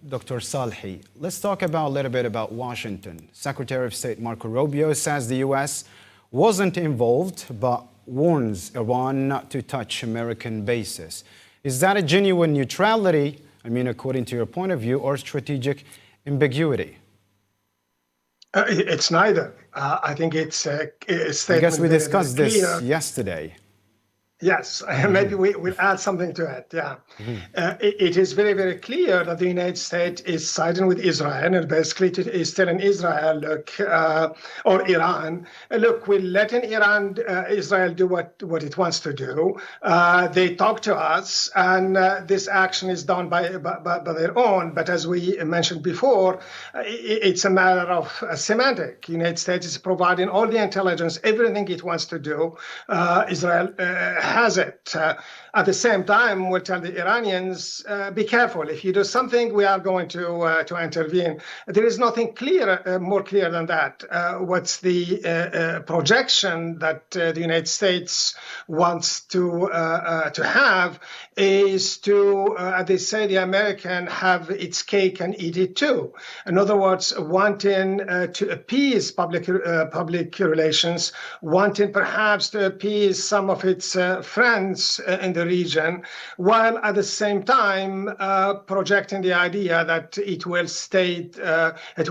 Dr. Salhi. Let's talk about a little bit about Washington. Secretary of State Marco Rubio says the U.S. wasn't involved, but warns Iran not to touch American bases. Is that a genuine neutrality, I mean, according to your point of view, or strategic ambiguity? It's neither. I think it's a statement. I guess we discussed this clear. yesterday. Yes, maybe we'll add something to it. Yeah, it is very, very clear that the United States is siding with Israel, and basically it is telling Israel, look, or Iran, look, we're letting Israel do what it wants to do. They talk to us, and this action is done by their own. But as we mentioned before, it's a matter of semantic. The United States is providing all the intelligence, everything it wants to do. Israel has it. At the same time, we'll tell the Iranians, be careful. If you do something, we are going to intervene. There is nothing clear, more clear than that. What's the projection that the United States wants to have is to, as they say, the American have its cake and eat it too. In other words, wanting to appease public relations, wanting perhaps to appease some of its friends in the region, while at the same time projecting the idea that it will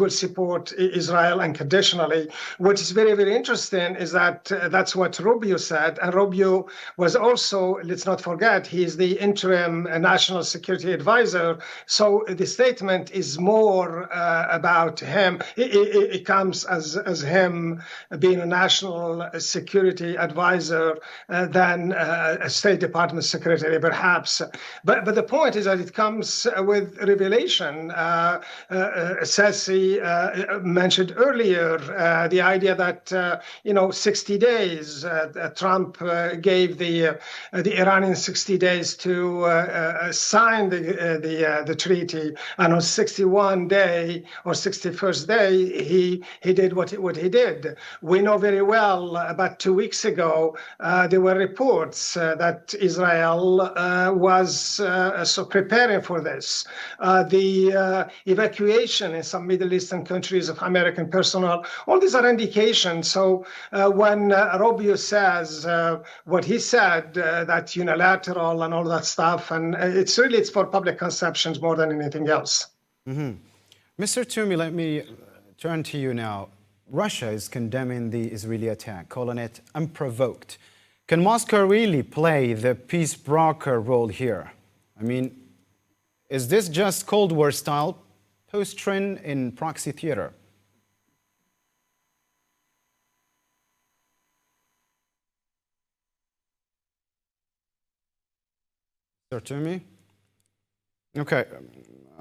support Israel unconditionally. What is very, very interesting is that that's what Rubio said, and Rubio was also, let's not forget, he is the interim national security advisor. So the statement is more about him. It comes as him being a national security advisor than a State Department secretary, perhaps. But the point is that it comes with revelation. Sassi mentioned earlier the idea that 60 days. Trump gave the Iranians 60 days to sign the treaty, and on 61 day or 61st day, he did what he did. We know very well. About 2 weeks ago, there were reports that Israel was preparing for this. The evacuation in some Middle Eastern countries of American personnel, all these are indications. So when Rubio says what he said, that unilateral and all that stuff, and it's for public conceptions more than anything else. Mm-hmm. Mr. Toomey, let me turn to you now. Russia is condemning the Israeli attack, calling it unprovoked. Can Moscow really play the peace broker role here? I mean, is this just Cold War style posturing in proxy theater? Mr. Toomey? Okay,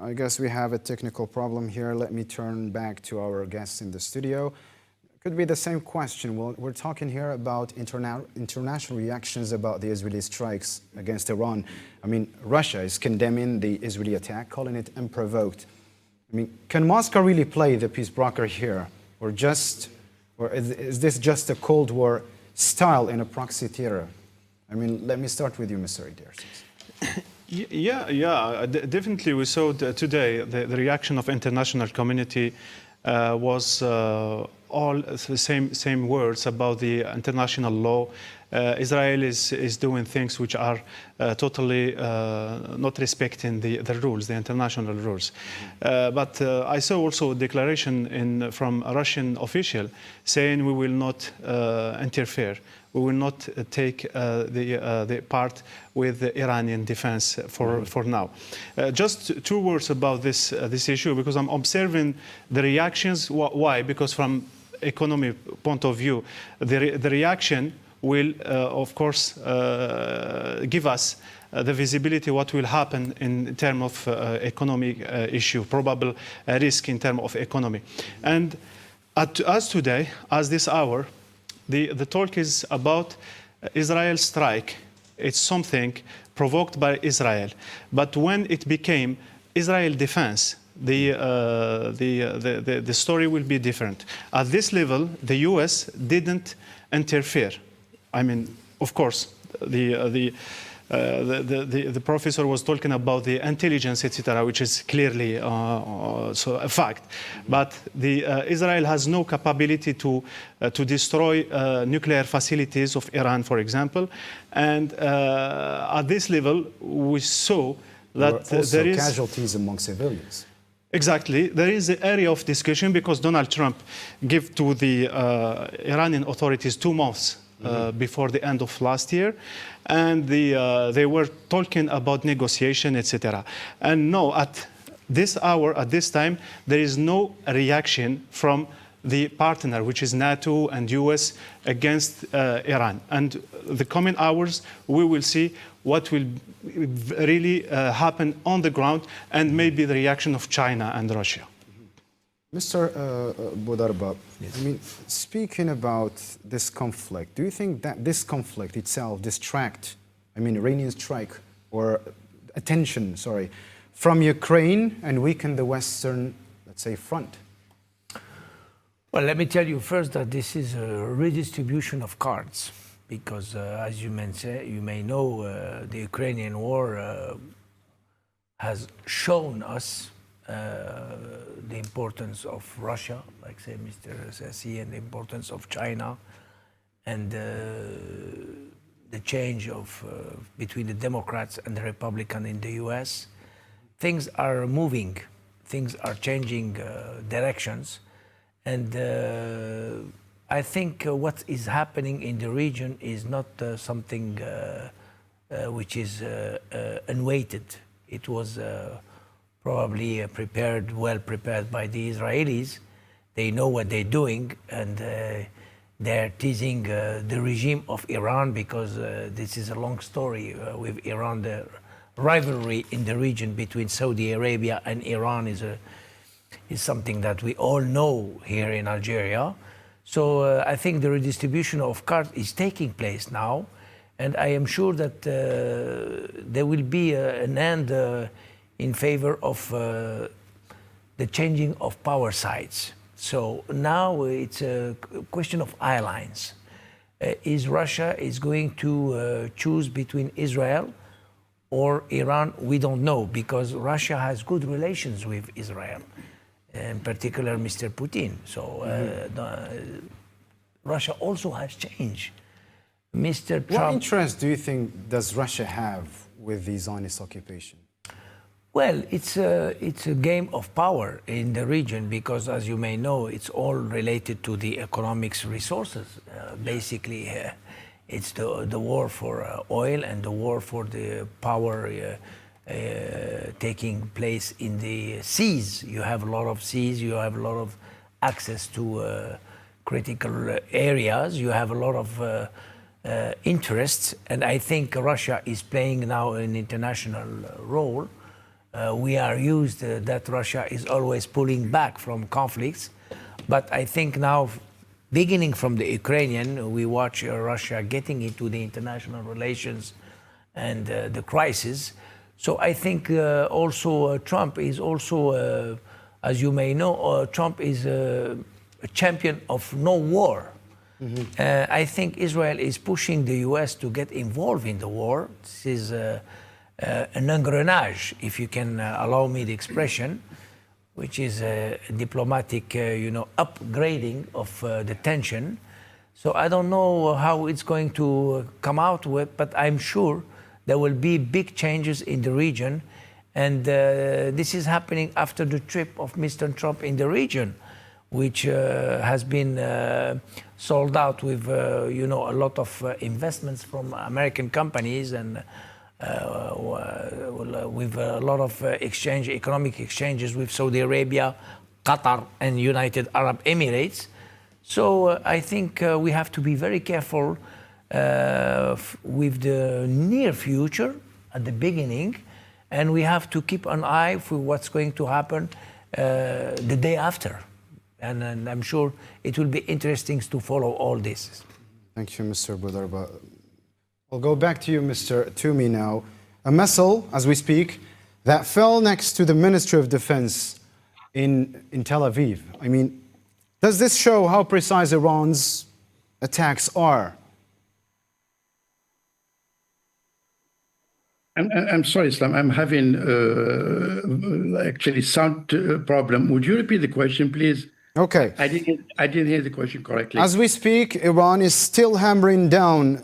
I guess we have a technical problem here. Let me turn back to our guests in the studio. Could be the same question. Well, we're talking here about international reactions about the Israeli strikes against Iran. I mean, Russia is condemning the Israeli attack, calling it unprovoked. I mean, can Moscow really play the peace broker here? Or is this just a Cold War style in a proxy theater? I mean, let me start with you, Mr. Idersis. Yeah, definitely. We saw today the reaction of international community was all the same words about the international law. Israel is doing things which are totally not respecting the rules, the international rules. But I saw also a declaration from a Russian official saying we will not interfere. We will not take the part with the Iranian defense for now. Just 2 words about this issue, because I'm observing the reactions. Why? Because from economy point of view, the reaction will, of course, give us the visibility what will happen in terms of economic issue, probable risk in terms of economy. And as today, as this hour, the talk is about Israel strike. It's something provoked by Israel. But when it became Israel defense, the story will be different. At this level, the U.S. didn't interfere. I mean, of course, the professor was talking about the intelligence, etc., which is clearly so a fact. But Israel has no capability to destroy nuclear facilities of Iran, for example. And at this level, we saw that there is casualties among civilians. Exactly. There is an area of discussion because Donald Trump gave to the Iranian authorities 2 months before the end of last year, and they were talking about negotiation, etc. And no, at this hour, at this time, there is no reaction from the partner, which is NATO and US, against Iran. And the coming hours, we will see what will really happen on the ground, and maybe the reaction of China and Russia. Mr. Bodarba, I mean, speaking about this conflict, do you think that this conflict itself distract, Iranian strike or attention, from Ukraine and weaken the Western, let's say, front? Well, let me tell you first that this is a redistribution of cards, because as you may know, the Ukrainian war has shown us the importance of Russia, like say Mr. Sassi, and the importance of China, and the change of between the Democrats and the Republicans in the U.S. Things are moving, things are changing directions, and I think what is happening in the region is not something which is unweighted. It was probably well prepared by the Israelis. They know what they're doing, and they're teasing the regime of Iran, because this is a long story with Iran. The rivalry in the region between Saudi Arabia and Iran is something that we all know here in Algeria. So I think the redistribution of cards is taking place now, and I am sure that there will be an end in favor of the changing of power sides. So now it's a question of alliance. Is Russia going to choose between Israel or Iran? We don't know, because Russia has good relations with Israel, in particular Mr. Putin. So Russia also has changed. Mr. Trump. What interest do you think does Russia have with the Zionist occupation? Well, it's a game of power in the region, because, as you may know, it's all related to the economics resources. Basically, it's the war for oil and the war for the power taking place in the seas. You have a lot of seas, you have a lot of access to critical areas, you have a lot of interests, and I think Russia is playing now an international role. We are used that Russia is always pulling back from conflicts, but I think now, beginning from the Ukrainian, we watch Russia getting into the international relations and the crisis. So I think also Trump is also, as you may know, Trump is a champion of no war. I think Israel is pushing the US to get involved in the war. This is an engrenage, if you can allow me the expression, which is a diplomatic, upgrading of the tension. So I don't know how it's going to come out with, but I'm sure there will be big changes in the region. And this is happening after the trip of Mr. Trump in the region, which has been sold out with, a lot of investments from American companies, and with a lot of economic exchanges with Saudi Arabia, Qatar, and United Arab Emirates. So I think we have to be very careful with the near future at the beginning, and we have to keep an eye for what's going to happen the day after. And I'm sure it will be interesting to follow all this. Thank you, Mr. Bodarba. I'll go back to you, Mr. Toumi, now. A missile, as we speak, that fell next to the Ministry of Defense in Tel Aviv. I mean, does this show how precise Iran's attacks are? I'm sorry, Islam. I'm having actually sound problem. Would you repeat the question, please? Okay. I didn't hear the question correctly. As we speak, Iran is still hammering down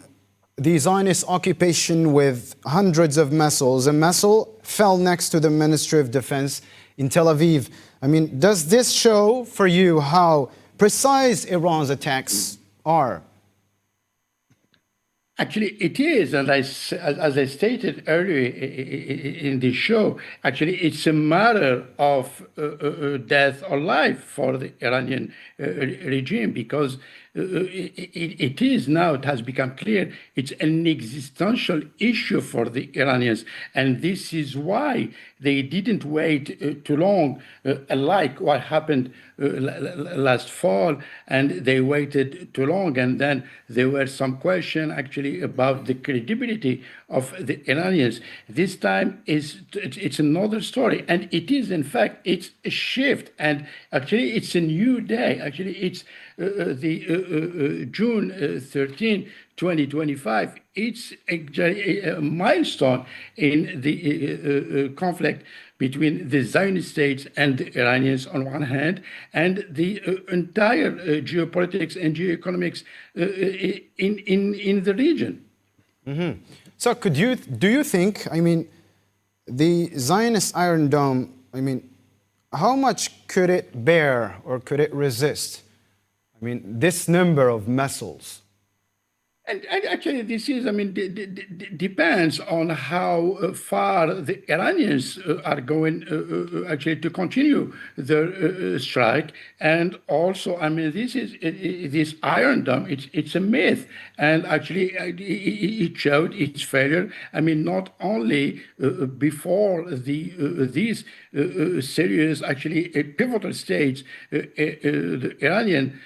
the Zionist occupation with hundreds of missiles. A missile fell next to the Ministry of Defense in Tel Aviv. I mean, does this show for you how precise Iran's attacks are? Actually, it is, and as I stated earlier in the show, actually, it's a matter of death or life for the Iranian regime, because it is now, it has become clear, it's an existential issue for the Iranians, and this is why they didn't wait too long, like what happened last fall, and they waited too long, and then there were some questions actually about the credibility of the Iranians. This time it's another story, and it is, in fact, it's a shift, and actually it's a new day. Actually, it's the June 13, 2025. It's actually a milestone in the conflict between the Zionist states and the Iranians on one hand, and the entire geopolitics and geoeconomics in the region. Mm-hmm. So do you think, I mean, the Zionist Iron Dome, I mean, how much could it bear or could it resist? I mean, this number of missiles. And actually, this is, I mean, depends on how far the Iranians are going actually to continue their strike. And also, I mean, this Iron Dome, it's a myth. And actually, it showed its failure. I mean, not only before these serious, actually, pivotal states, the Iranian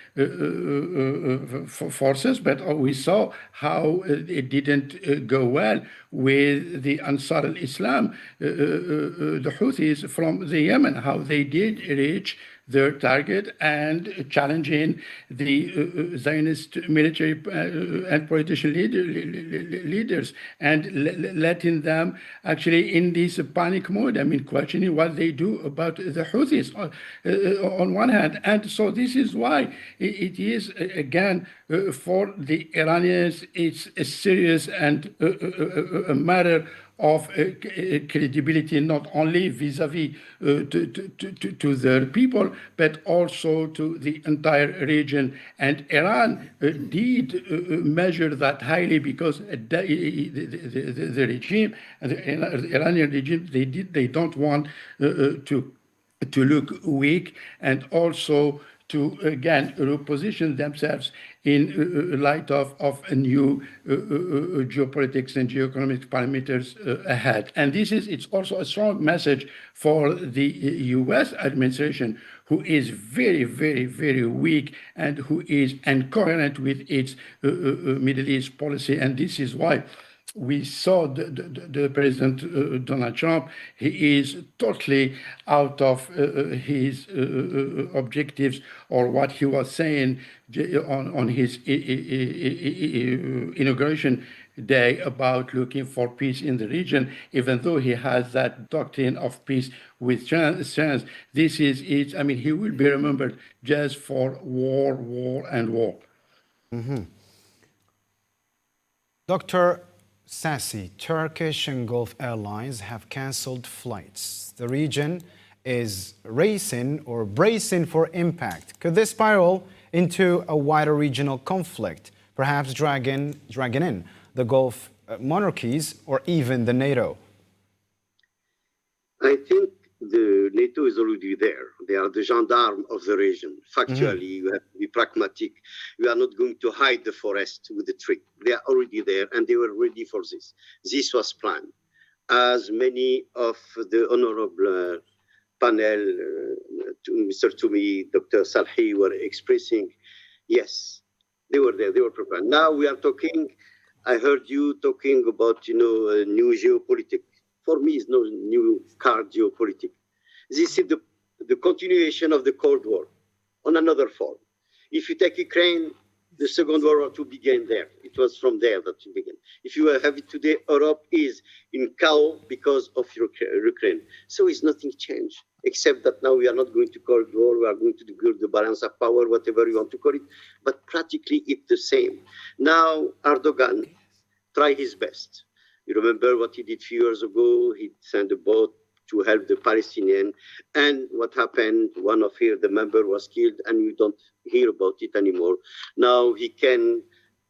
forces, but we saw how it didn't go well with the Ansar al-Islam, the Houthis from the Yemen, how they did reach their target and challenging the Zionist military and political leaders and letting them actually in this panic mode. I mean, questioning what they do about the Houthis on one hand. And so this is why it is, again, for the Iranians, it's a serious and a matter of credibility, not only vis-a-vis to their people, but also to the entire region. And Iran did measure that highly, because the regime, the Iranian regime, they don't want to look weak, and also to, again, reposition themselves in light of a new geopolitics and geoeconomic parameters ahead. And it's also a strong message for the US administration, who is very, very, very weak and who is incoherent with its Middle East policy. And this is why we saw the President Donald Trump. He is totally out of his objectives, or what he was saying on his inauguration day about looking for peace in the region, even though he has that doctrine of peace with chance. This is it. I mean, he will be remembered just for war, and war. Mm-hmm. Dr. Sassi, Turkish and Gulf airlines have cancelled flights. The region is racing or bracing for impact. Could this spiral into a wider regional conflict, perhaps dragging in the Gulf monarchies or even the NATO? I think the NATO is already there. They are the gendarme of the region. Factually, you have to be pragmatic. We are not going to hide the forest with the tree. They are already there, and they were ready for this. This was planned. As many of the honorable panel, Mr. Toumi, Dr. Salhi, were expressing, yes, they were there, they were prepared. Now we are talking, I heard you talking about, new geopolitics. For me, it's no new card geopolitics. This is the continuation of the Cold War on another form. If you take Ukraine, the Second World War II began there. It was from there that it began. If you have it today, Europe is in chaos because of Ukraine. So it's nothing changed, except that now we are not going to Cold War, we are going to do the balance of power, whatever you want to call it, but practically it's the same. Now Erdogan tried his best. You remember what he did a few years ago? He sent a boat to help the Palestinians. And what happened? One of the member was killed, and you don't hear about it anymore. Now he can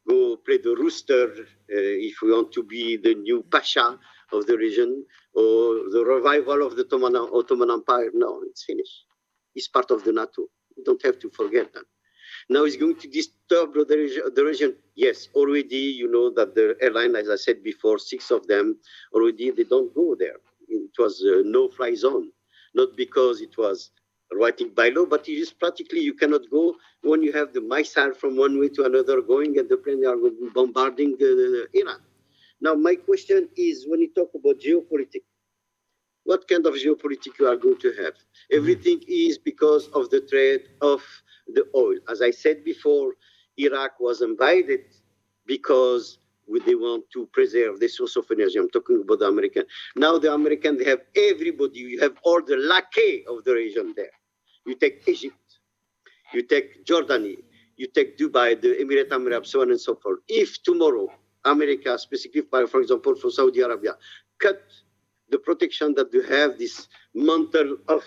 go play the rooster if we want to be the new Pasha of the region, or the revival of the Ottoman Empire. No, it's finished. It's part of the NATO. You don't have to forget that. Now it's going to disturb the region. Yes, already you know that the airline, as I said before, 6 of them, already they don't go there. It was a no-fly zone, not because it was writing by law, but it is practically you cannot go when you have the missile from one way to another going and the plane are bombarding Iran. Now, my question is, when you talk about geopolitics, what kind of geopolitics you are going to have? Everything is because of the trade of the oil. As I said before, Iraq was invaded because they want to preserve the source of energy. I'm talking about the American. Now the American, they have everybody. You have all the lackey of the region there. You take Egypt, you take Jordani, you take Dubai, the Emirate Arab, so on and so forth. If tomorrow America, specifically, for example, for Saudi Arabia, cut the protection that they have, this mantle of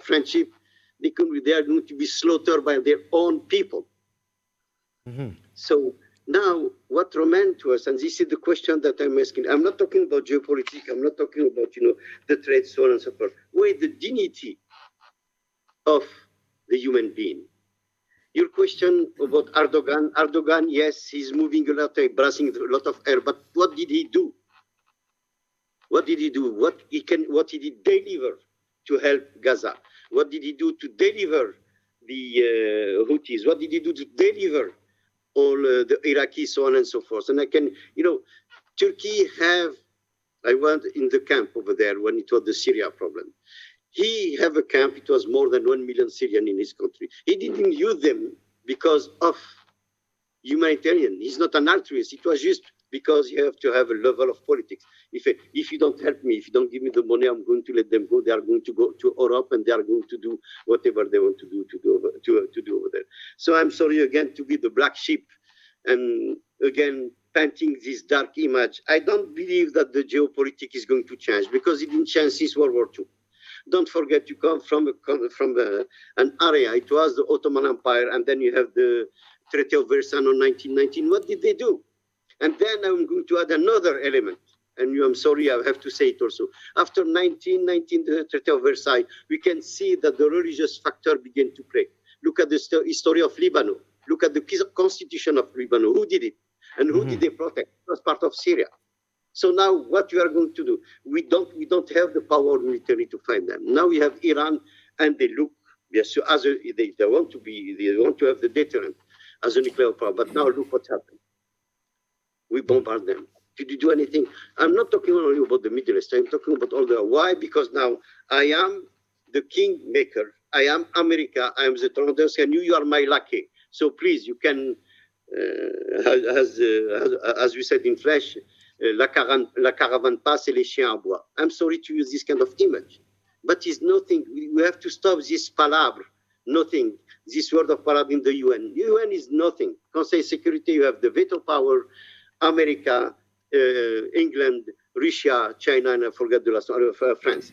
friendship, they are going to be slaughtered by their own people. So now what remains to us, and this is the question that I'm asking. I'm not talking about geopolitics. I'm not talking about the trade, so on and so forth. Where the dignity of the human being. Your question about Erdogan, yes, he's moving a lot, brushing a lot of air, but what did he do? What did he do? What did he deliver to help Gaza? What did he do to deliver the Houthis? What did he do to deliver all the Iraqis, so on and so forth? And I can, Turkey I went in the camp over there when it was the Syria problem. He have a camp, it was more than 1 million Syrians in his country. He didn't use them because of humanitarian. He's not an altruist. It was just because you have to have a level of politics. If you don't help me, if you don't give me the money, I'm going to let them go. They are going to go to Europe and they are going to do whatever they want to do over there. So I'm sorry again to be the black sheep and again painting this dark image. I don't believe that the geopolitics is going to change because it didn't change since World War II. Don't forget, you come from an area. It was the Ottoman Empire, and then you have the Treaty of Versailles in 1919. What did they do? And then I'm going to add another element. And I'm sorry, I have to say it also. After 1919, the Treaty of Versailles, we can see that the religious factor began to play. Look at the history of Lebanon. Look at the constitution of Lebanon. Who did it? And who did they protect? It was part of Syria. So now what we are going to do? We don't have the power military to fight them. Now we have Iran, and they look, yes, as they want to have the deterrent as a nuclear power. But now look what's happened. We bombard them. Did you do anything? I'm not talking only about the Middle East. I'm talking about all the. Why? Because now I am the kingmaker. I am America. I am the Trondos, and you are my lackey. So please, you can, as we said in Flash, la caravane passe et les chiens aboient. I'm sorry to use this kind of image, but it's nothing. We have to stop this palabre, nothing. This word of palabre in the UN. The UN is nothing. Conseil Security, you have the veto power. America, England, Russia, China, and I forget the last one, France.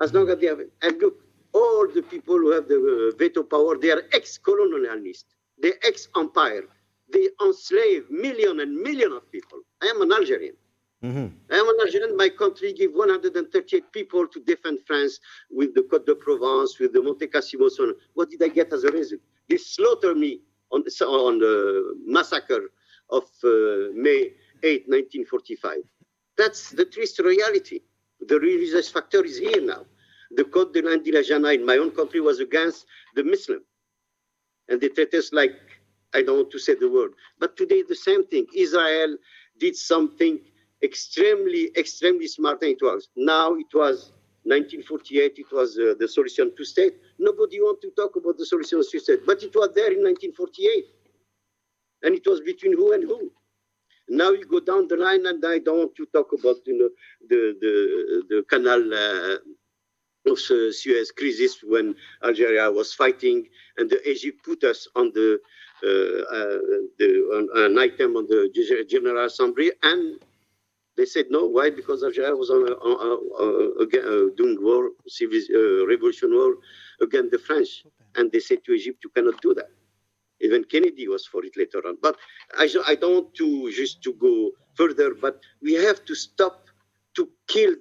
As long as they have it. And look, all the people who have the veto power, they are ex-colonialists. They're ex-empire. They enslave millions and millions of people. I am an Algerian. I am an Algerian. My country gave 138 people to defend France with the Côte de Provence, with the Monte Cassino. So on. What did I get as a result? They slaughtered me on the massacre of May 8, 1945. That's the triste reality. The religious factor is here now. The Code de l'Indilagena in my own country was against the Muslim. And they treat us like, I don't want to say the word, but today the same thing. Israel did something extremely, extremely smart, and it was. Now it was 1948, it was the solution to state. Nobody wants to talk about the solution to state, but it was there in 1948. And it was between who and who. Now you go down the line, and I don't want to talk about the canal of Suez crisis when Algeria was fighting, and the Egypt put us on an item on the General Assembly, and they said no. Why? Because Algeria was doing war, revolution war against the French, and they said to Egypt, you cannot do that. Even Kennedy was for it later on. But I don't want to go further, but we have to stop to kill,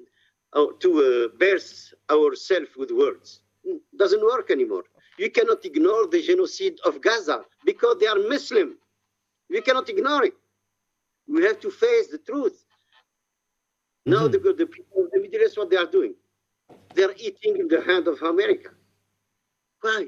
to burst ourselves with words. It doesn't work anymore. You cannot ignore the genocide of Gaza because they are Muslim. We cannot ignore it. We have to face the truth. Now the people of the Middle East, what they are doing? They are eating in the hand of America. Why?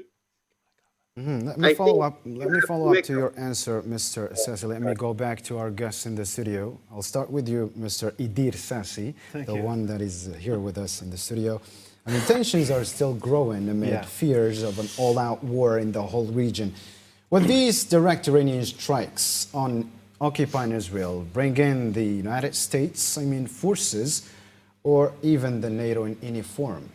Let me follow up to your answer, Mr. Sassi. Let me go back to our guests in the studio. I'll start with you, Mr. Idir Sassi, one that is here with us in the studio. I mean, tensions are still growing amid fears of an all-out war in the whole region. Will these direct Iranian strikes on occupying Israel bring in the United States, forces, or even the NATO in any form?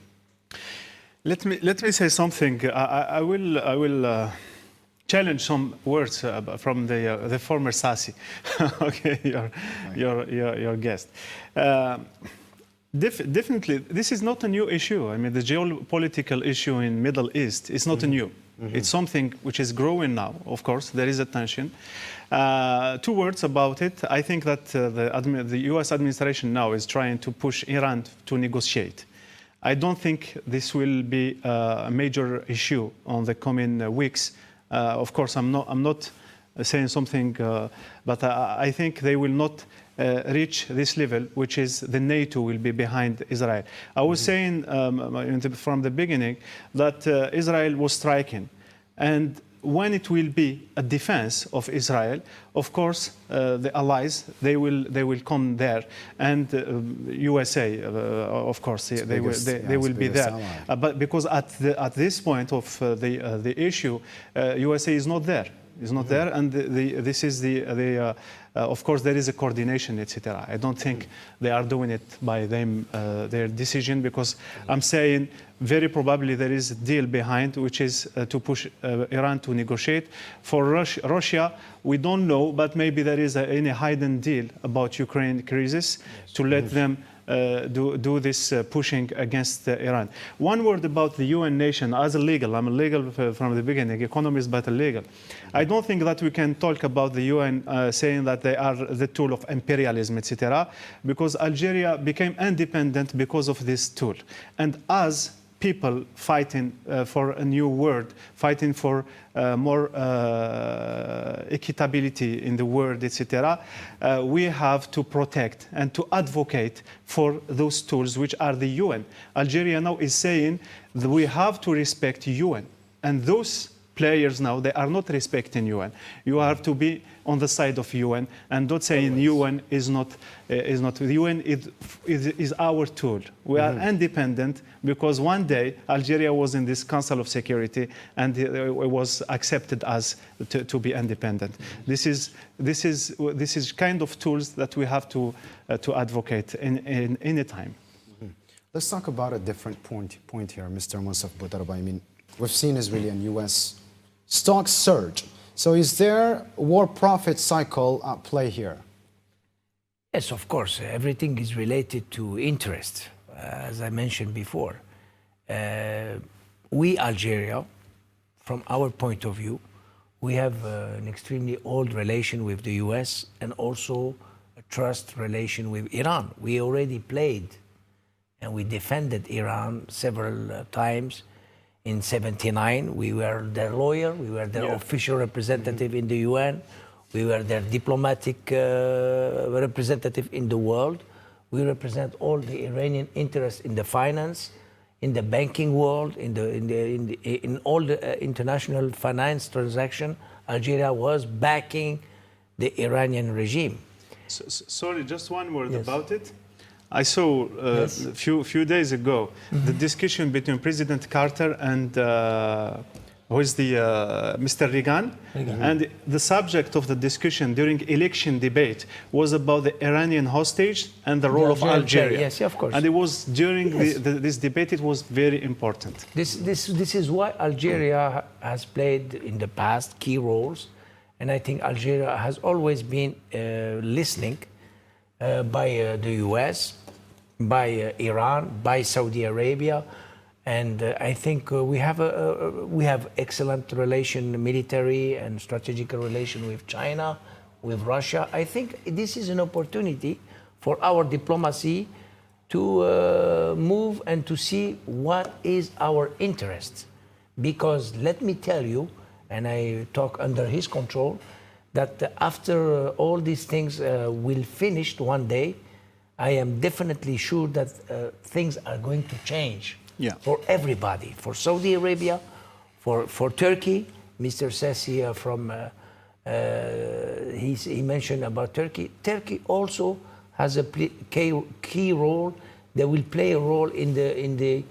Let me say something. I will challenge some words from the former Sassi, okay, your guest. Definitely, this is not a new issue. I mean, the geopolitical issue in Middle East is not new. It's something which is growing now. Of course, there is a tension. 2 words about it. I think that the U.S. administration now is trying to push Iran to negotiate. I don't think this will be a major issue on the coming weeks. Of course, I'm not saying something, but I think they will not reach this level, which is the NATO will be behind Israel. I was saying from the beginning that Israel was striking, and when it will be a defense of Israel, of course, the allies, they will come there, and USA, of course, they will be there. But because at this point of the issue, USA is not there. Is not there, and this is of course, there is a coordination, etc. I don't think they are doing it by their decision, because I'm saying very probably there is a deal behind, which is to push Iran to negotiate. For Russia, we don't know, but maybe there is any hidden deal about Ukraine crisis to let them do this pushing against Iran. One word about the UN nation as a legal. I'm a legal from the beginning, economist, but a legal. I don't think that we can talk about the UN saying that they are the tool of imperialism, etc., because Algeria became independent because of this tool. And as people fighting for a new world, fighting for more equitability in the world, etc., we have to protect and to advocate for those tools, which are the UN. Algeria now is saying that we have to respect UN, and those players now, they are not respecting UN. You have to be on the side of UN, and not saying UN is not. UN is our tool. We are independent because one day Algeria was in this Council of Security, and it was accepted as to be independent. This is kind of tools that we have to advocate in any time. Let's talk about a different point here, Mr. Monsaf Boudarba. I mean, we've seen Israeli and U.S. stocks surge. So is there a war profit cycle at play here? Yes, of course. Everything is related to interest, as I mentioned before. We, Algeria, from our point of view, we have an extremely old relation with the US and also a trust relation with Iran. We already played and we defended Iran several times. In '79, we were their lawyer, we were their official representative in the UN, we were their diplomatic representative in the world. We represent all the Iranian interests in the finance, in the banking world, in all the international finance transaction. Algeria was backing the Iranian regime. Sorry, just one word about it. I saw a few days ago the discussion between President Carter and Mr. Reagan, and the subject of the discussion during election debate was about the Iranian hostage and the role of Algeria. Yes, of course. And it was during this debate. It was very important. This is why Algeria has played in the past key roles, and I think Algeria has always been listening by the US, by Iran, by Saudi Arabia, And I think we have excellent relation, military and strategical relation with China, with Russia. I think this is an opportunity for our diplomacy to move and to see what is our interest. Because let me tell you, and I talk under his control, that after all these things will finish one day, I am definitely sure that things are going to change for everybody, for Saudi Arabia, for Turkey. Mr. Sassi he mentioned about Turkey. Turkey also has a key role. They will play a role in the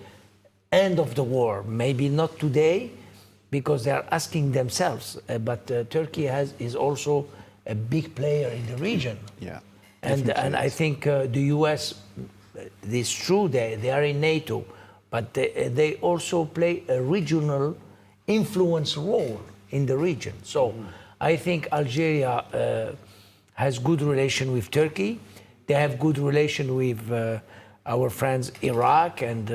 end of the war. Maybe not today, because they are asking themselves. But Turkey is also a big player in the region. Yeah. And I think the US, it's true they are in NATO, but they also play a regional influence role in the region. So I think Algeria has good relation with Turkey. They have good relation with our friends Iraq and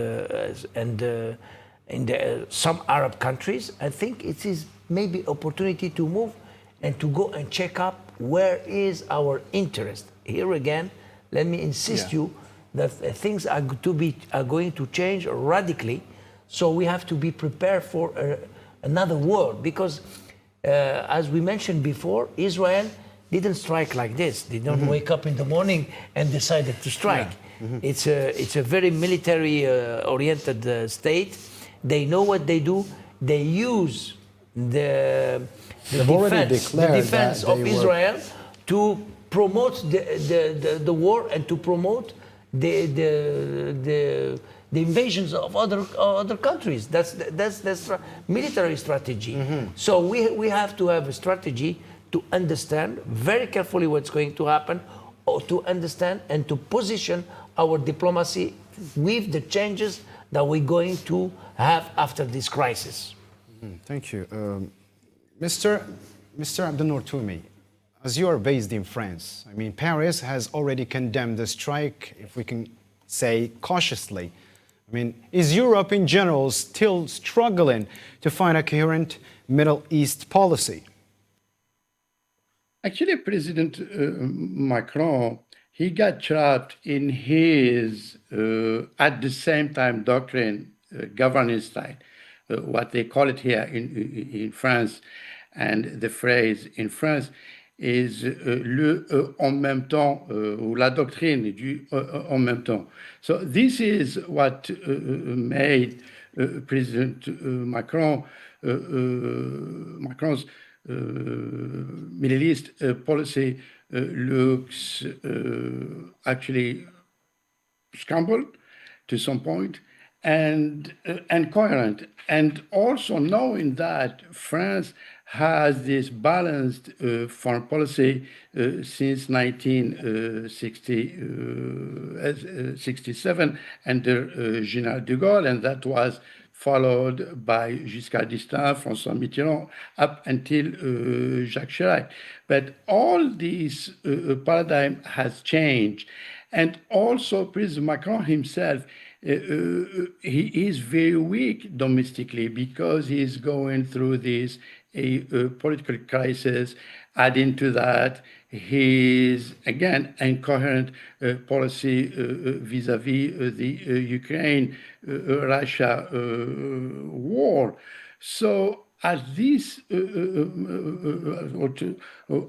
some Arab countries. I think it is maybe opportunity to move and to go and check up where is our interest. Here again, let me insist you that things are going to change radically. So we have to be prepared for another war, because as we mentioned before, Israel didn't strike like this. They don't wake up in the morning and decided to strike. It's a very military oriented state. They know what they do. They use the defense of Israel to promote the war and to promote the invasions of other countries. That's military strategy. So we have to have a strategy to understand very carefully what's going to happen, or to understand and to position our diplomacy with the changes that we're going to have after this crisis. Thank you. Mr. Abdel Toumi, as you are based in France, I mean, Paris has already condemned the strike, if we can say cautiously. I mean, is Europe in general still struggling to find a coherent Middle East policy? Actually, President Macron, he got trapped in his, at the same time, doctrine, governance style, what they call it here in France, and the phrase in France is le en même temps, ou la doctrine du en même temps. So this is what made President Macron's Middle East policy looks actually scrambled to some point, and coherent, and also knowing that France has this balanced foreign policy since 1967 under General de Gaulle, and that was followed by Giscard d'Estaing, François Mitterrand, up until Jacques Chirac. But all this paradigm has changed. And also President Macron himself, he is very weak domestically because he is going through this political crisis. Adding to that, his, again, incoherent policy vis-à-vis the Ukraine-Russia war. So at this,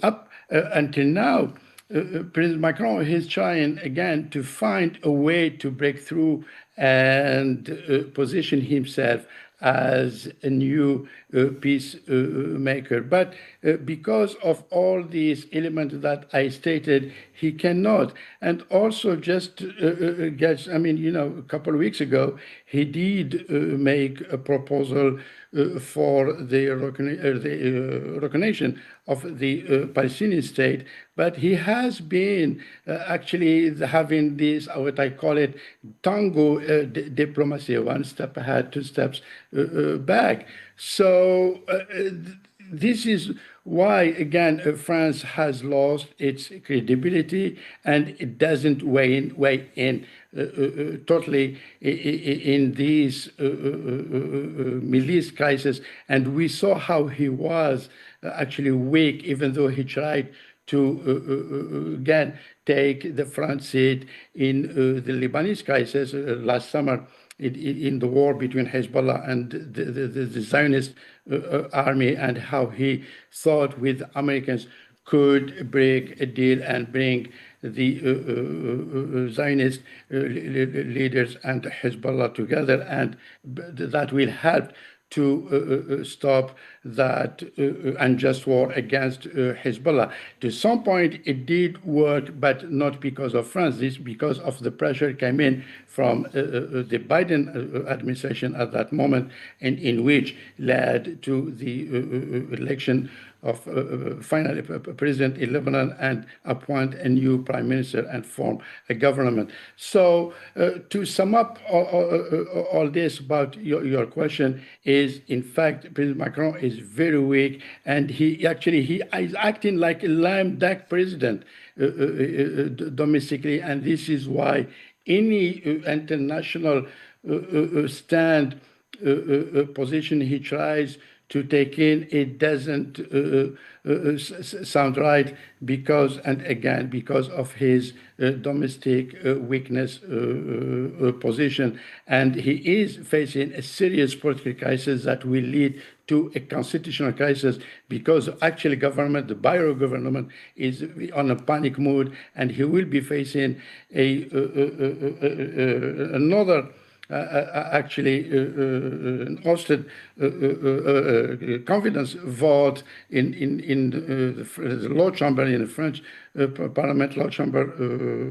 up until now, President Macron is trying again to find a way to break through and position himself as a new peacemaker. But because of all these elements that I stated, he cannot. And also just, I mean, you know, a couple of weeks ago, he did make a proposal for the recognition of the Palestinian state, but he has been actually having this, what I call it, tango diplomacy, one step ahead, two steps back. So this is why, again, France has lost its credibility, and it doesn't weigh in totally in these Middle East crisis. And we saw how he was actually weak, even though he tried to again take the front seat in the Lebanese crisis last summer in the war between Hezbollah and the Zionist army, and how he thought with Americans could break a deal and bring the Zionist leaders and Hezbollah together, and that will help to stop that unjust war against Hezbollah. To some point, it did work, but not because of France. This because of the pressure came in from the Biden administration at that moment, and in which led to the election of finally president in Lebanon and appoint a new prime minister and form a government. So to sum up all this about your question is, in fact, President Macron is very weak, and he is acting like a lame duck president domestically, and this is why any international stand position he tries to take in, it doesn't sound right because of his domestic weakness position. And he is facing a serious political crisis that will lead to a constitutional crisis, because actually government, the Bayrou government, is on a panic mood, and he will be facing another hosted confidence vote in the Law Chamber, in the French Parliament, Law Chamber,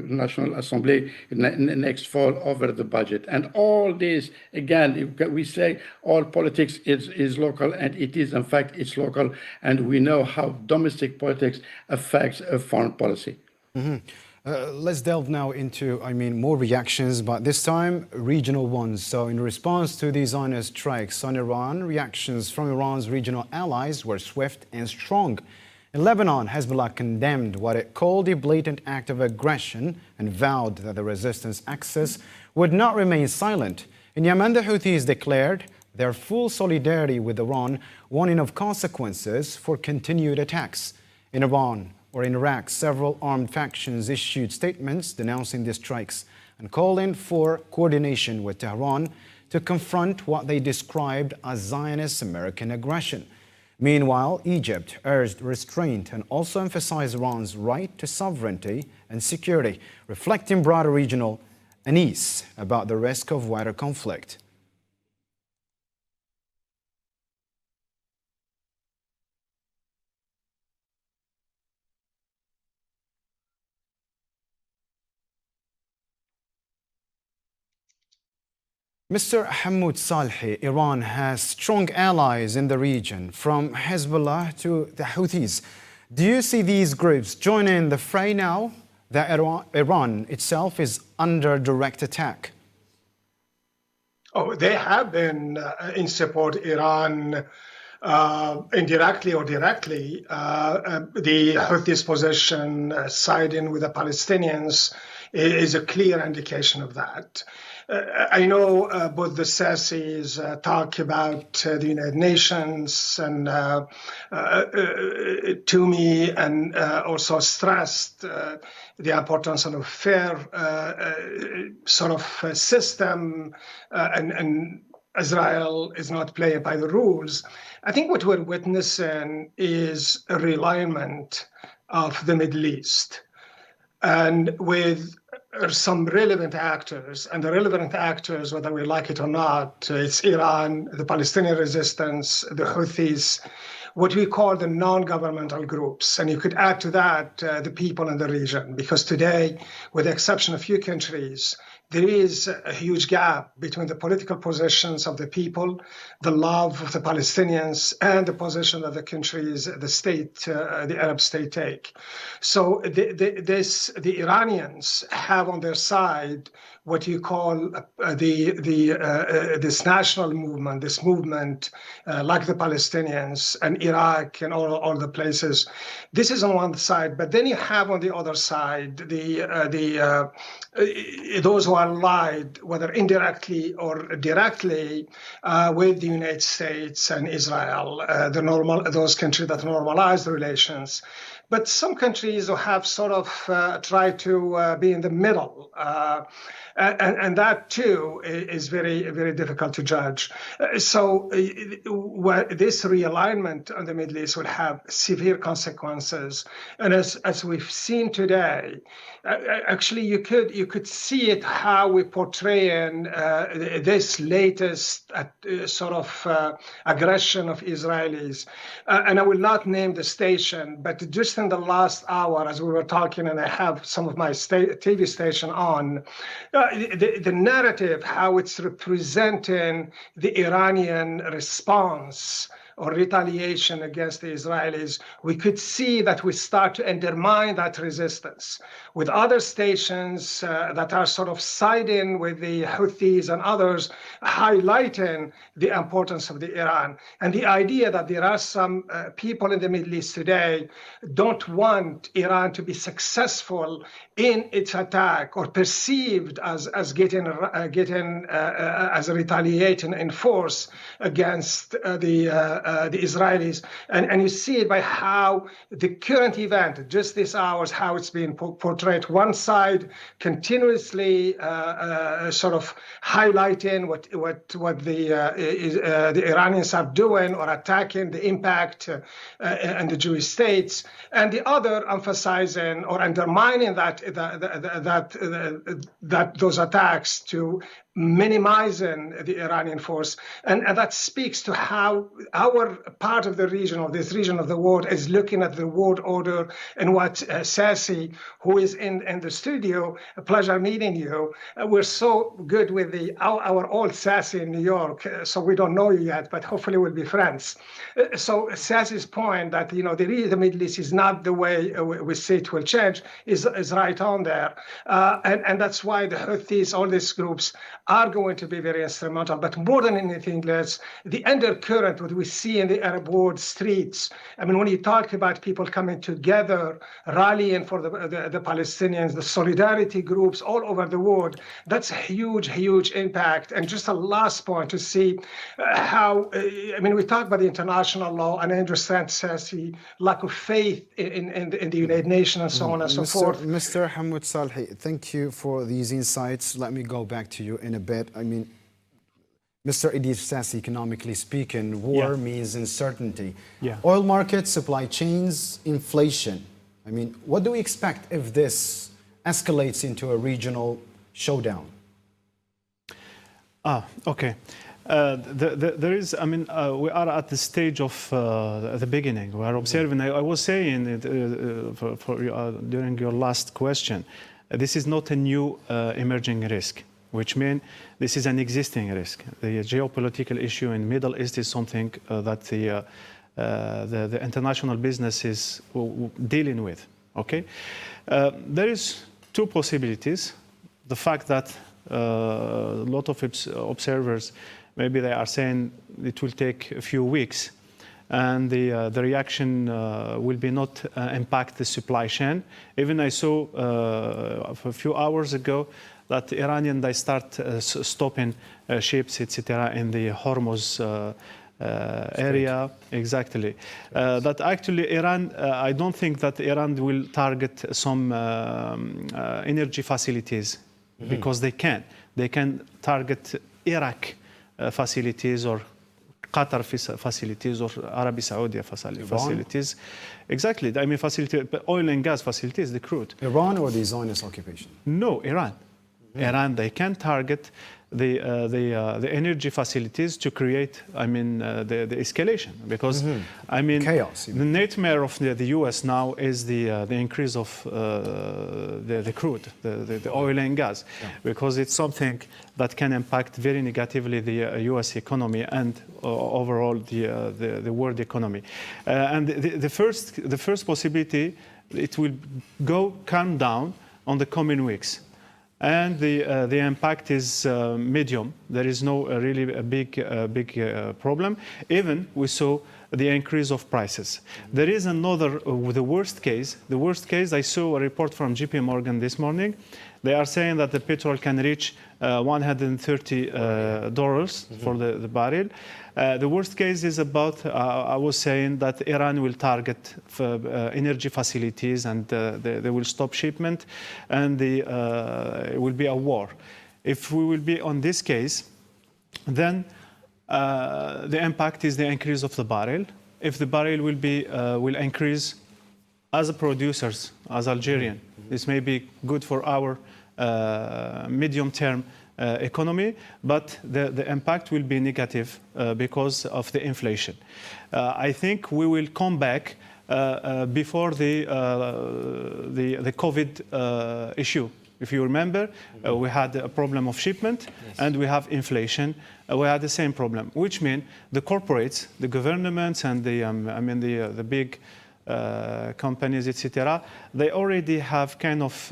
National Assembly next fall over the budget. And all this, again, we say all politics is local, and it is, in fact, it's local, and we know how domestic politics affects foreign policy. Mm-hmm. Let's delve now into, more reactions, but this time regional ones. So in response to these honest strikes on Iran, reactions from Iran's regional allies were swift and strong. In Lebanon, Hezbollah condemned what it called a blatant act of aggression and vowed that the resistance axis would not remain silent. In Yemen, the Houthis declared their full solidarity with Iran, warning of consequences for continued attacks. In Iraq, several armed factions issued statements denouncing the strikes and calling for coordination with Tehran to confront what they described as Zionist American aggression. Meanwhile, Egypt urged restraint and also emphasized Iran's right to sovereignty and security, reflecting broader regional unease about the risk of wider conflict. Mr. Hamoud Salhi, Iran has strong allies in the region, from Hezbollah to the Houthis. Do you see these groups joining the fray now that Iran itself is under direct attack? Oh, they have been in support of Iran, indirectly or directly. The Houthis' position siding with the Palestinians is a clear indication of that. I know both the Sassis talk about the United Nations, and Toomey and also stressed the importance of a fair sort of system, and Israel is not playing by the rules. I think what we're witnessing is a realignment of the Middle East, and with some relevant actors, and the relevant actors, whether we like it or not, it's Iran, the Palestinian resistance, the Houthis, what we call the non-governmental groups. And you could add to that the people in the region, because today, with the exception of few countries, there is a huge gap between the political positions of the people, the love of the Palestinians, and the position that the countries, the state, the Arab state take. So the Iranians have on their side what you call this national movement, this movement like the Palestinians and Iraq and all the places. This is on one side, but then you have on the other side those who are allied, whether indirectly or directly, with the United States and Israel, those countries that normalize the relations. But some countries have sort of tried to be in the middle. And that too is very, very difficult to judge. So this realignment on the Middle East will have severe consequences. And as we've seen today, actually you could see it how we portray this latest sort of aggression of Israelis. And I will not name the station, but just in the last hour, as we were talking, and I have some of my TV station on, the narrative, how it's representing the Iranian response or retaliation against the Israelis, we could see that we start to undermine that resistance with other stations that are sort of siding with the Houthis and others, highlighting the importance of the Iran. And the idea that there are some people in the Middle East today don't want Iran to be successful in its attack or perceived as retaliating in force against the Israelis. And you see it by how the current event, just this hours, how it's being portrayed. One side continuously sort of highlighting what the Iranians are doing or attacking the impact and the Jewish states, and the other emphasizing or undermining those attacks to minimizing the Iranian force. And that speaks to how our part of the region, or this region of the world, is looking at the world order, and what Sassy, who is in the studio, a pleasure meeting you. We're so good with our old Sassy in New York, so we don't know you yet, but hopefully we'll be friends. So Sassy's point that, the Middle East is not the way we see it will change is right on there. And that's why the Houthis, all these groups, are going to be very instrumental. But more than anything else, the undercurrent, what we see in the Arab world streets, I mean, when you talk about people coming together, rallying for the Palestinians, the solidarity groups all over the world, that's a huge, huge impact. And just a last point to see how, we talk about the international law, and I understand, Sassy, lack of faith in the United Nations and so on and so forth. Mr. Hamoud Salhi, thank you for these insights. Let me go back to you in a bit. Mr. Idris Sassy, economically speaking, war means uncertainty. Oil markets, supply chains, inflation. What do we expect if this escalates into a regional showdown? Okay. There is, we are at the stage of the beginning. We are observing. I was saying during your last question, this is not a new emerging risk, which means this is an existing risk. The geopolitical issue in the Middle East is something that the international business is dealing with. Okay, there is two possibilities. The fact that a lot of observers, maybe they are saying it will take a few weeks, and the reaction will be not impact the supply chain. Even I saw a few hours ago that the Iranian, they start stopping ships, etc., in the Hormuz area. Exactly. That actually Iran, I don't think that Iran will target some energy facilities, because they can. They can target Iraq facilities or Qatar facilities or Arabi Saudi facilities. Exactly. Oil and gas facilities, the crude. Iran or the Zionist occupation? No, Iran. Iran, they can target the energy facilities to create, the escalation, because chaos. The nightmare of the U.S. now is the increase of the crude, the oil and gas, because it's something that can impact very negatively the U.S. economy and overall the world economy. And the first possibility, it will calm down on the coming weeks. And the impact is medium. There is no really a big problem. Even we saw the increase of prices. There is another, the worst case. The worst case, I saw a report from JP Morgan this morning. They are saying that the petrol can reach $130 for the barrel. The worst case is about, I was saying that Iran will target energy facilities and they will stop shipment, and it will be a war. If we will be on this case, then the impact is the increase of the barrel. If the barrel will increase as a producers, as Algerian, this may be good for our medium-term economy, but the impact will be negative because of the inflation. I think we will come back before the COVID issue. If you remember, we had a problem of shipment, and we have inflation. We had the same problem, which means the corporates, the governments, and the big companies, etc. They already have kind of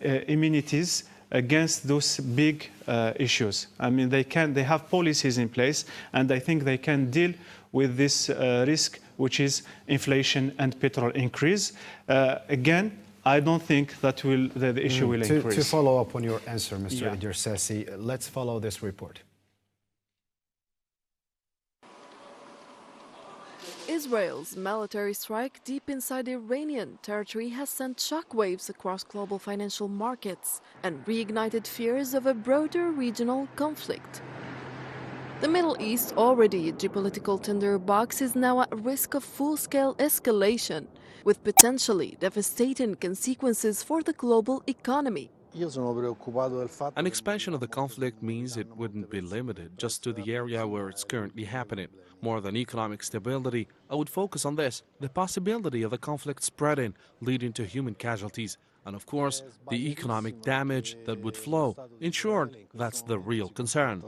immunities against those big issues. They have policies in place, and I think they can deal with this risk, which is inflation and petrol increase. Again, I don't think that the issue will increase. To follow up on your answer, Mr. Idrissesi, let's follow this report. Israel's military strike deep inside Iranian territory has sent shockwaves across global financial markets and reignited fears of a broader regional conflict. The Middle East, already a geopolitical tinderbox, is now at risk of full-scale escalation, with potentially devastating consequences for the global economy. An expansion of the conflict means it wouldn't be limited just to the area where it's currently happening. More than economic stability, I would focus on this, the possibility of the conflict spreading, leading to human casualties, and of course, the economic damage that would flow. In short, that's the real concern.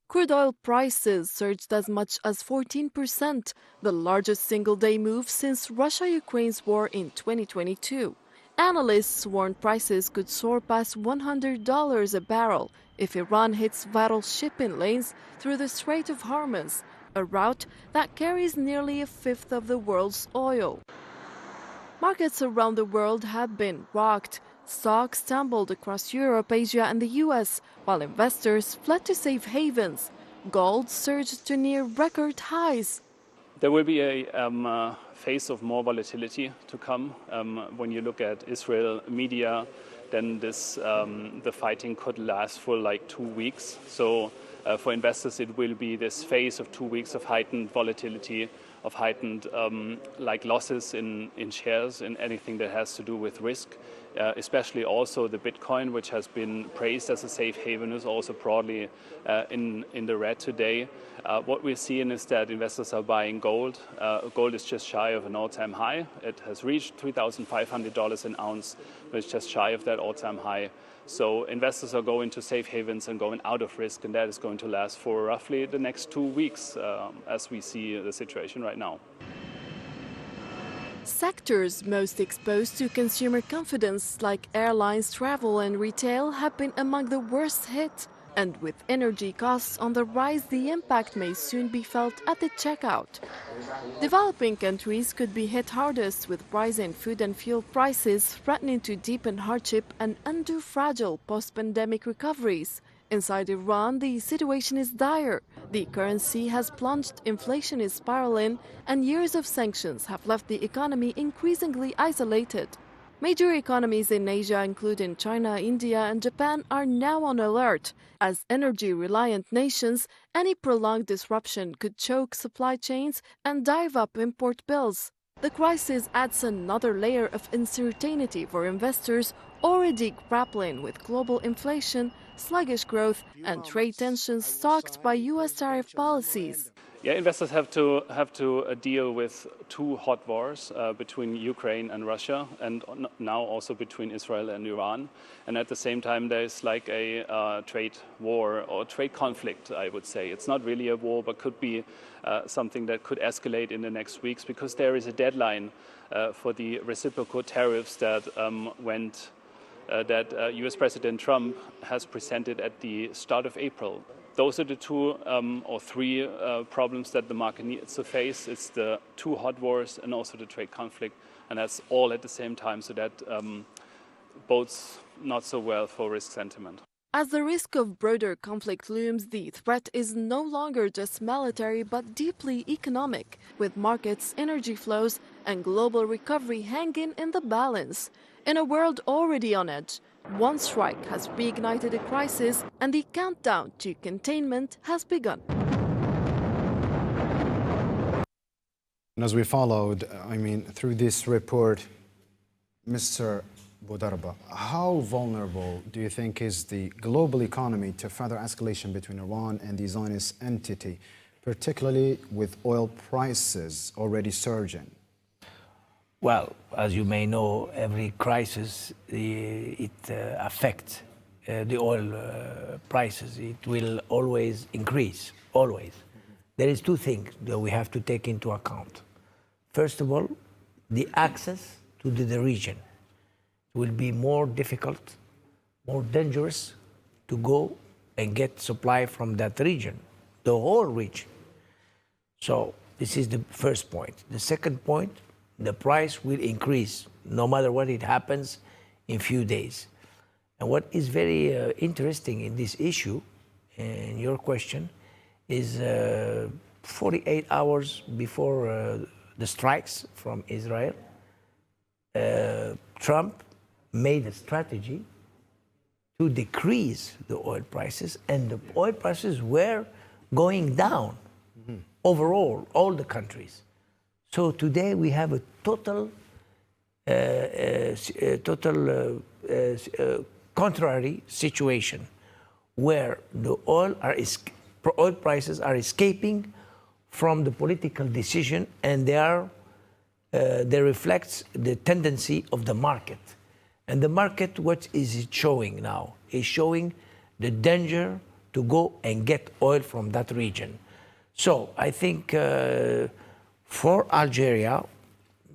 Crude oil prices surged as much as 14%, the largest single-day move since Russia-Ukraine's war in 2022. Analysts warned prices could soar past $100 a barrel if Iran hits vital shipping lanes through the Strait of Hormuz, a route that carries nearly a fifth of the world's oil. Markets around the world have been rocked. Stocks tumbled across Europe, Asia, and the US, while investors fled to safe havens. Gold surged to near record highs. There will be a phase of more volatility to come. When you look at Israel media, then the fighting could last for like 2 weeks. So for investors, it will be this phase of 2 weeks of heightened volatility, of heightened losses in shares, in anything that has to do with risk. Especially also the Bitcoin, which has been praised as a safe haven, is also broadly in the red today. What we're seeing is that investors are buying gold. Gold is just shy of an all-time high. It has reached $3,500 an ounce, but it's just shy of that all-time high. So investors are going to safe havens and going out of risk, and that is going to last for roughly the next 2 weeks as we see the situation right now. Sectors most exposed to consumer confidence, like airlines, travel, and retail, have been among the worst hit. And with energy costs on the rise, the impact may soon be felt at the checkout. Developing countries could be hit hardest, with rising food and fuel prices threatening to deepen hardship and undo fragile post-pandemic recoveries. Inside Iran, the situation is dire. The currency has plunged, inflation is spiraling, and years of sanctions have left the economy increasingly isolated. Major economies in Asia, including China, India, and Japan, are now on alert. As energy-reliant nations, any prolonged disruption could choke supply chains and drive up import bills. The crisis adds another layer of uncertainty for investors already grappling with global inflation sluggish growth, and trade tensions sparked by US tariff policies. Yeah, investors have to deal with two hot wars between Ukraine and Russia, and now also between Israel and Iran. And at the same time, there's like a trade war or trade conflict, I would say. It's not really a war, but could be something that could escalate in the next weeks, because there is a deadline for the reciprocal tariffs that US President Trump has presented at the start of April. Those are the two or three problems that the market needs to face. It's the two hot wars and also the trade conflict, and that's all at the same time, so that bodes not so well for risk sentiment. As the risk of broader conflict looms, the threat is no longer just military but deeply economic, with markets, energy flows, and global recovery hanging in the balance. In a world already on edge, one strike has reignited a crisis, and the countdown to containment has begun. And as we followed, through this report, Mr. Boudarba, how vulnerable do you think is the global economy to further escalation between Iran and the Zionist entity, particularly with oil prices already surging? Well, as you may know, every crisis, it affects the oil prices. It will always increase, always. There is two things that we have to take into account. First of all, the access to the region will be more difficult, more dangerous to go and get supply from that region, the whole region. So this is the first point. The second point, the price will increase no matter what it happens in few days. And what is very interesting in this issue, in your question, is 48 hours before the strikes from Israel, Trump made a strategy to decrease the oil prices, and the oil prices were going down overall, all the countries. So today we have a total contrary situation, where the oil prices are escaping from the political decision, and they reflect the tendency of the market. And the market, what is it showing now? It's showing the danger to go and get oil from that region. So I think for Algeria,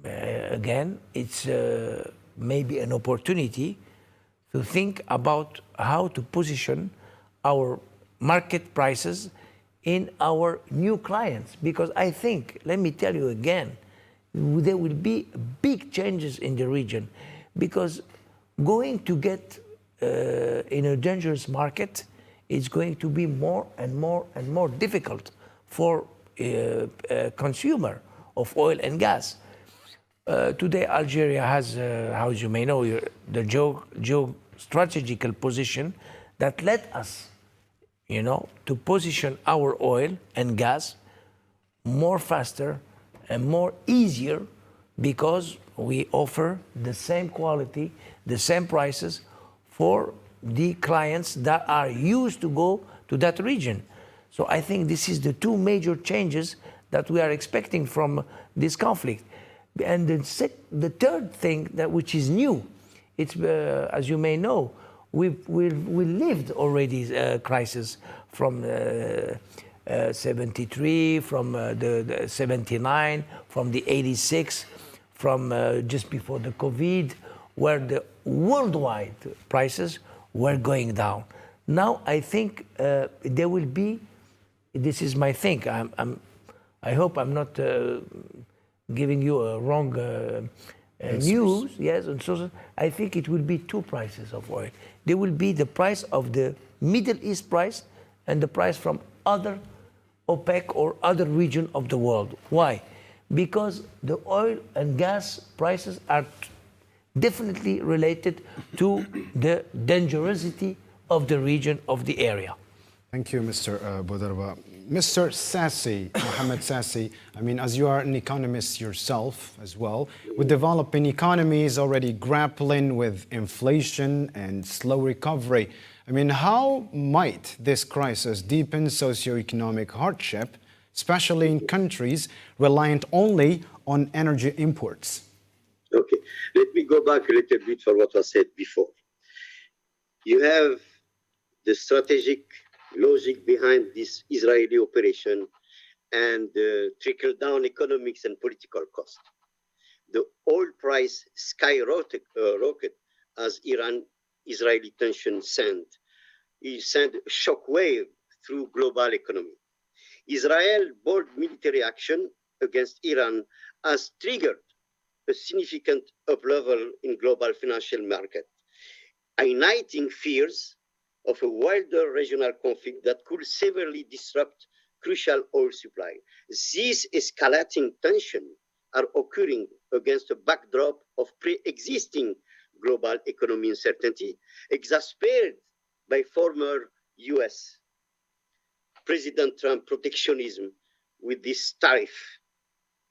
again, it's maybe an opportunity to think about how to position our market prices in our new clients. Because I think, let me tell you again, there will be big changes in the region, because going to get in a dangerous market is going to be more and more and more difficult for a consumer of oil and gas. Today, Algeria has, how you may know, the geostrategical position that led us, to position our oil and gas more faster and more easier, because we offer the same quality, the same prices for the clients that are used to go to that region. So I think this is the two major changes that we are expecting from this conflict. And the third thing which is new, it's as you may know, we lived already a crisis from 73, from the 79, from the 86, from just before the COVID, where the worldwide prices were going down. Now I think there will be, this is my think, I hope I'm not giving you a wrong news, yes, and so I think it will be two prices of oil. There will be the price of the Middle East price and the price from other OPEC or other region of the world. Why? Because the oil and gas prices are definitely related to the dangerosity of the region, of the area. Thank you, Mr. Boudarba. Mr. Sassi, Mohammed Sassi, I mean, as you are an economist yourself as well, with developing economies already grappling with inflation and slow recovery, I mean, how might this crisis deepen socioeconomic hardship, especially in countries reliant only on energy imports? Okay, let me go back a little bit for what was said before. You have the strategic logic behind this Israeli operation and the trickle-down economics and political cost. The oil price skyrocketed as Iran-Israeli tension sent a shockwave through global economy. Israel's bold military action against Iran has triggered a significant uplevel in global financial market, igniting fears of a wider regional conflict that could severely disrupt crucial oil supply. These escalating tensions are occurring against a backdrop of pre-existing global economic uncertainty, exacerbated by former US President Trump protectionism with this tariff,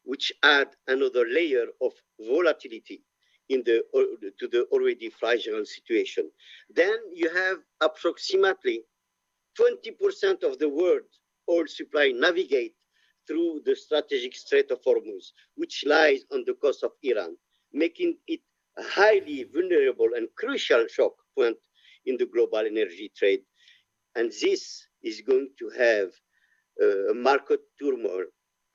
which add another layer of volatility to the already fragile situation. Then you have approximately 20% of the world's oil supply navigate through the strategic Strait of Hormuz, which lies on the coast of Iran, making it a highly vulnerable and crucial shock point in the global energy trade. And this is going to have a market turmoil.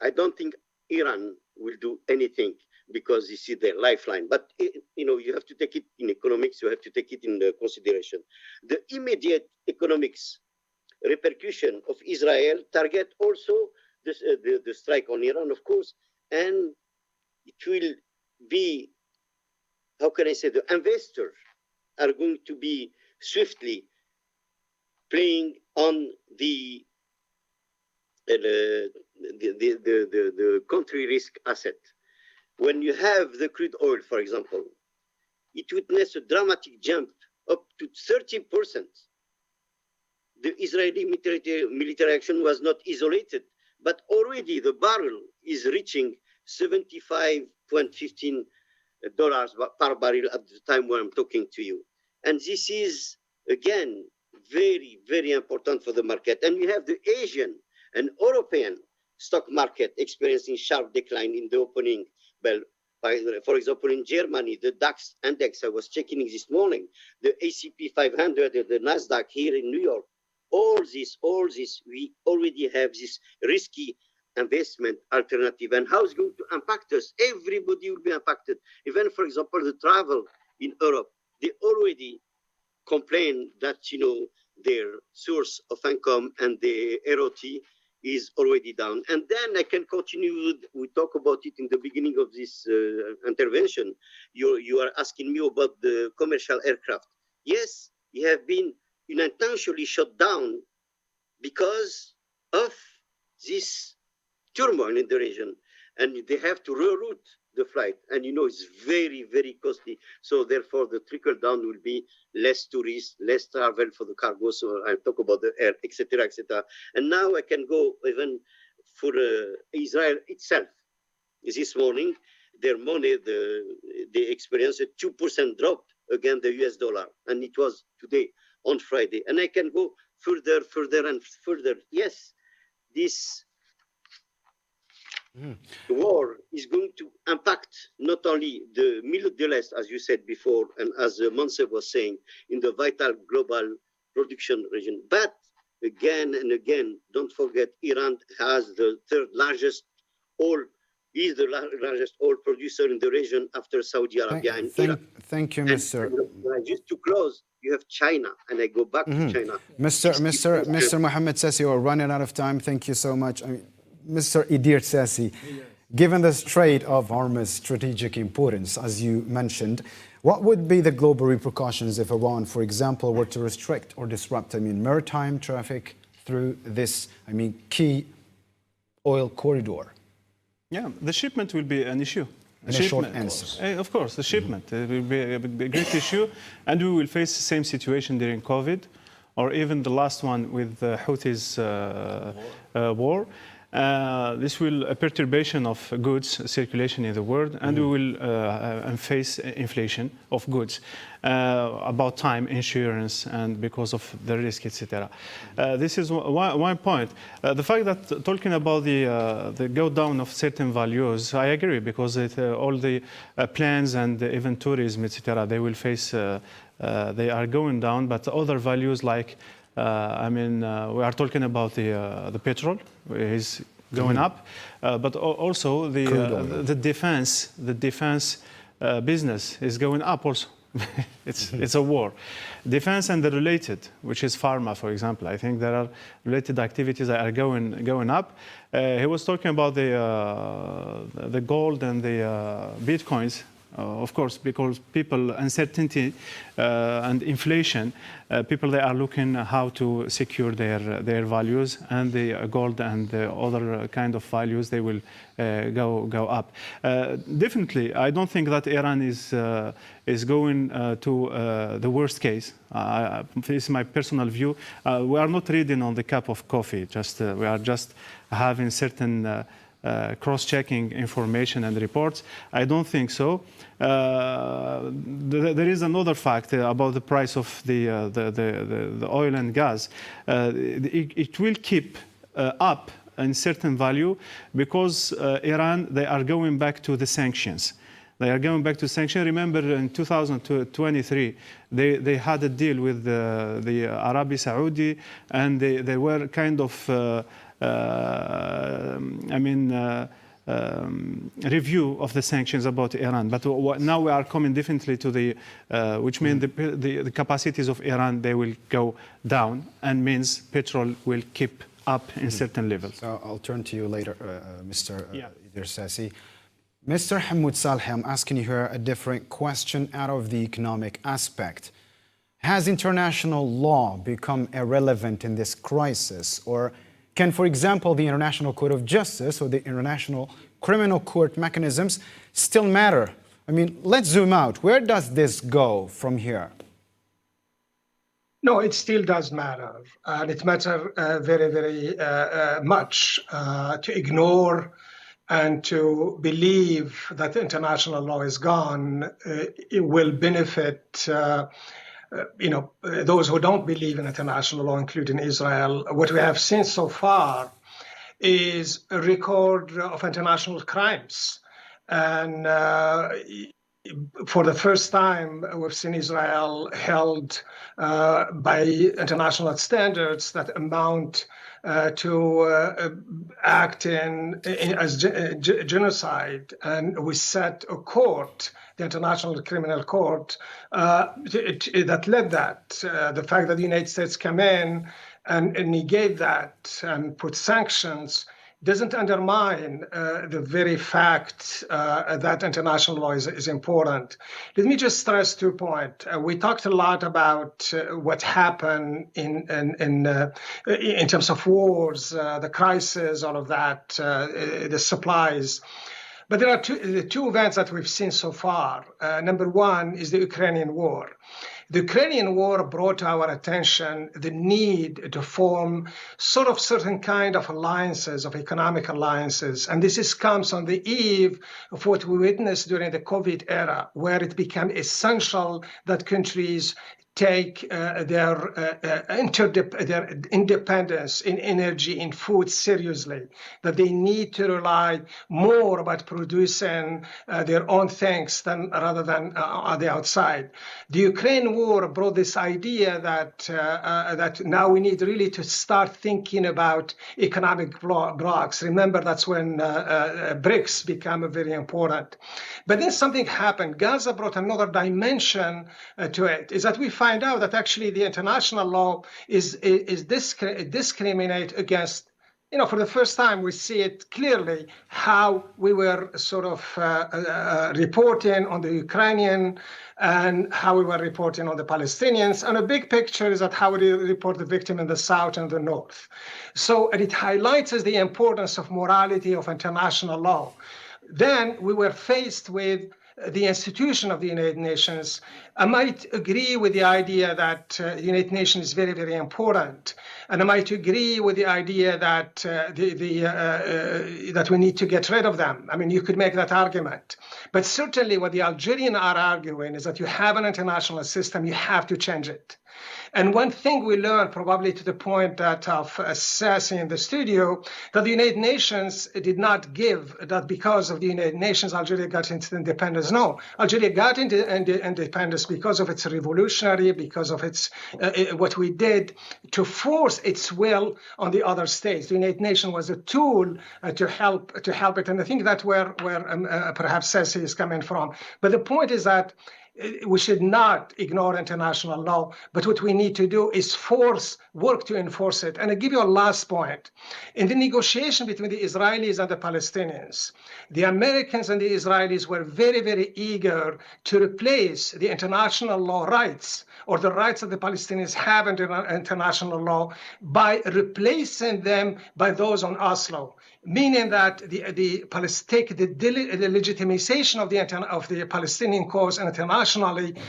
I don't think Iran will do anything because this is their lifeline. But you have to take it in economics. You have to take it in consideration. The immediate economics repercussion of Israel target also the strike on Iran, of course, and it will be, how can I say, the investors are going to be swiftly playing on the country risk asset. When you have the crude oil, for example, it witnessed a dramatic jump up to 30%. The Israeli military action was not isolated, but already the barrel is reaching $75.15 per barrel at the time when I'm talking to you. And this is, again, very, very important for the market. And we have the Asian and European stock market experiencing sharp decline in the opening bell. For example, in Germany, the DAX index, I was checking this morning, the ACP 500 and the NASDAQ here in New York, all this, we already have this risky investment alternative. And how it's going to impact us? Everybody will be impacted. Even, for example, the travel in Europe, they already complain that, their source of income and the ROT is already down. And then I can continue, we talk about it in the beginning of this intervention. You are asking me about the commercial aircraft. Yes, we have been intentionally shut down because of this turmoil in the region. And they have to reroute the flight. And it's very, very costly. So therefore, the trickle down will be less tourists, less travel for the cargo. So I talk about the air, etc., etc. And now I can go even for Israel itself. This morning, their money, they experienced a 2% drop against the US dollar. And it was today on Friday. And I can go further and further. Yes, this war is going to impact not only the Middle East, as you said before, and as Mansur was saying, in the vital global production region, but again and again, don't forget, Iran has the third largest oil, is the largest oil producer in the region after Saudi Arabia and Iran. Thank you, Mr. Just to close, you have China, and I go back to China. Mr. Mohammed Sassi, we're running out of time. Thank you so much. Mr. Idir Sassi, given the Strait of Hormuz strategic importance, as you mentioned, what would be the global repercussions if Iran, for example, were to restrict or disrupt, maritime traffic through this, key oil corridor? Yeah, the shipment will be an issue. A short answer. Of course, the shipment will be a great issue, and we will face the same situation during COVID. or even the last one with the Houthis war. This will a perturbation of goods circulation in the world, and we will face inflation of goods about time, insurance, and because of the risk, etc. This is one point. The fact that talking about the go down of certain values, I agree, because all the plans and even tourism, etc., they will face. They are going down, but other values like we are talking about the petrol is going up, but also the defense business is going up also. It's a war. Defense and the related, which is pharma, for example. I think there are related activities that are going up. He was talking about the gold and the bitcoins. Of course, because people, uncertainty and inflation, people they are looking how to secure their values, and the gold and the other kind of values, they will go up. Definitely, I don't think that Iran is going to the worst case. This is my personal view. We are not reading on the cup of coffee. We are just having certain cross-checking information and reports. I don't think so. There is another fact about the price of the oil and gas. It will keep up in certain value because Iran, they are going back to the sanctions. They are going back to sanctions. Remember, in 2023, they had a deal with the Arabi Saudi, and they were kind of review of the sanctions about Iran. But now we are coming definitely to the, which means the capacities of Iran, they will go down, and means petrol will keep up in certain levels. So I'll turn to you later, Mr. Idirsasi. Mr. Hamoud Saleh, I'm asking you here a different question out of the economic aspect. Has international law become irrelevant in this crisis, or can, for example, the International Court of Justice or the International Criminal Court mechanisms still matter? I mean, let's zoom out. Where does this go from here? No, it still does matter. And it matters very, very much. To ignore and to believe that international law is gone, it will benefit those who don't believe in international law, including Israel. What we have seen so far is a record of international crimes. And for the first time, we've seen Israel held by international standards that amount to acting as genocide. And we set a court, the International Criminal Court, that led that. The fact that the United States come in and negate that and put sanctions doesn't undermine the very fact that international law is important. Let me just stress 2 points. We talked a lot about what happened in terms of wars, the crisis, all of that, the supplies. But there are two events that we've seen so far. Number one is the Ukrainian war. The Ukrainian war brought to our attention the need to form sort of certain kind of alliances, of economic alliances. And this comes on the eve of what we witnessed during the COVID era, where it became essential that countries take their independence in energy, in food seriously, that they need to rely more about producing their own things rather than on the outside. The Ukraine war brought this idea that now we need really to start thinking about economic blocks. Remember, that's when BRICS became very important. But then something happened. Gaza brought another dimension to it, is that we find out that actually the international law is discriminate against, for the first time we see it clearly how we were sort of reporting on the Ukrainian and how we were reporting on the Palestinians. And a big picture is that how we report the victim in the south and the north. So and it highlights the importance of morality of international law. Then we were faced with the institution of the United Nations, I might agree with the idea that the United Nations is very, very important. And I might agree with the idea that, that we need to get rid of them. I mean, you could make that argument. But certainly what the Algerians are arguing is that you have an international system, you have to change it. And one thing we learned, probably to the point that of Sassi in the studio, that the United Nations did not give, that because of the United Nations, Algeria got into independence. No, Algeria got into independence because of its revolutionary, because of its what we did to force its will on the other states. The United Nations was a tool to help it. And I think that's where perhaps Sassi is coming from. But the point is that we should not ignore international law, but what we need to do is work to enforce it. And I'll give you a last point. In the negotiation between the Israelis and the Palestinians, the Americans and the Israelis were very, very eager to replace the international law rights or the rights that the Palestinians have under international law by replacing them by those on Oslo, meaning that take the legitimization of the Palestinian cause internationally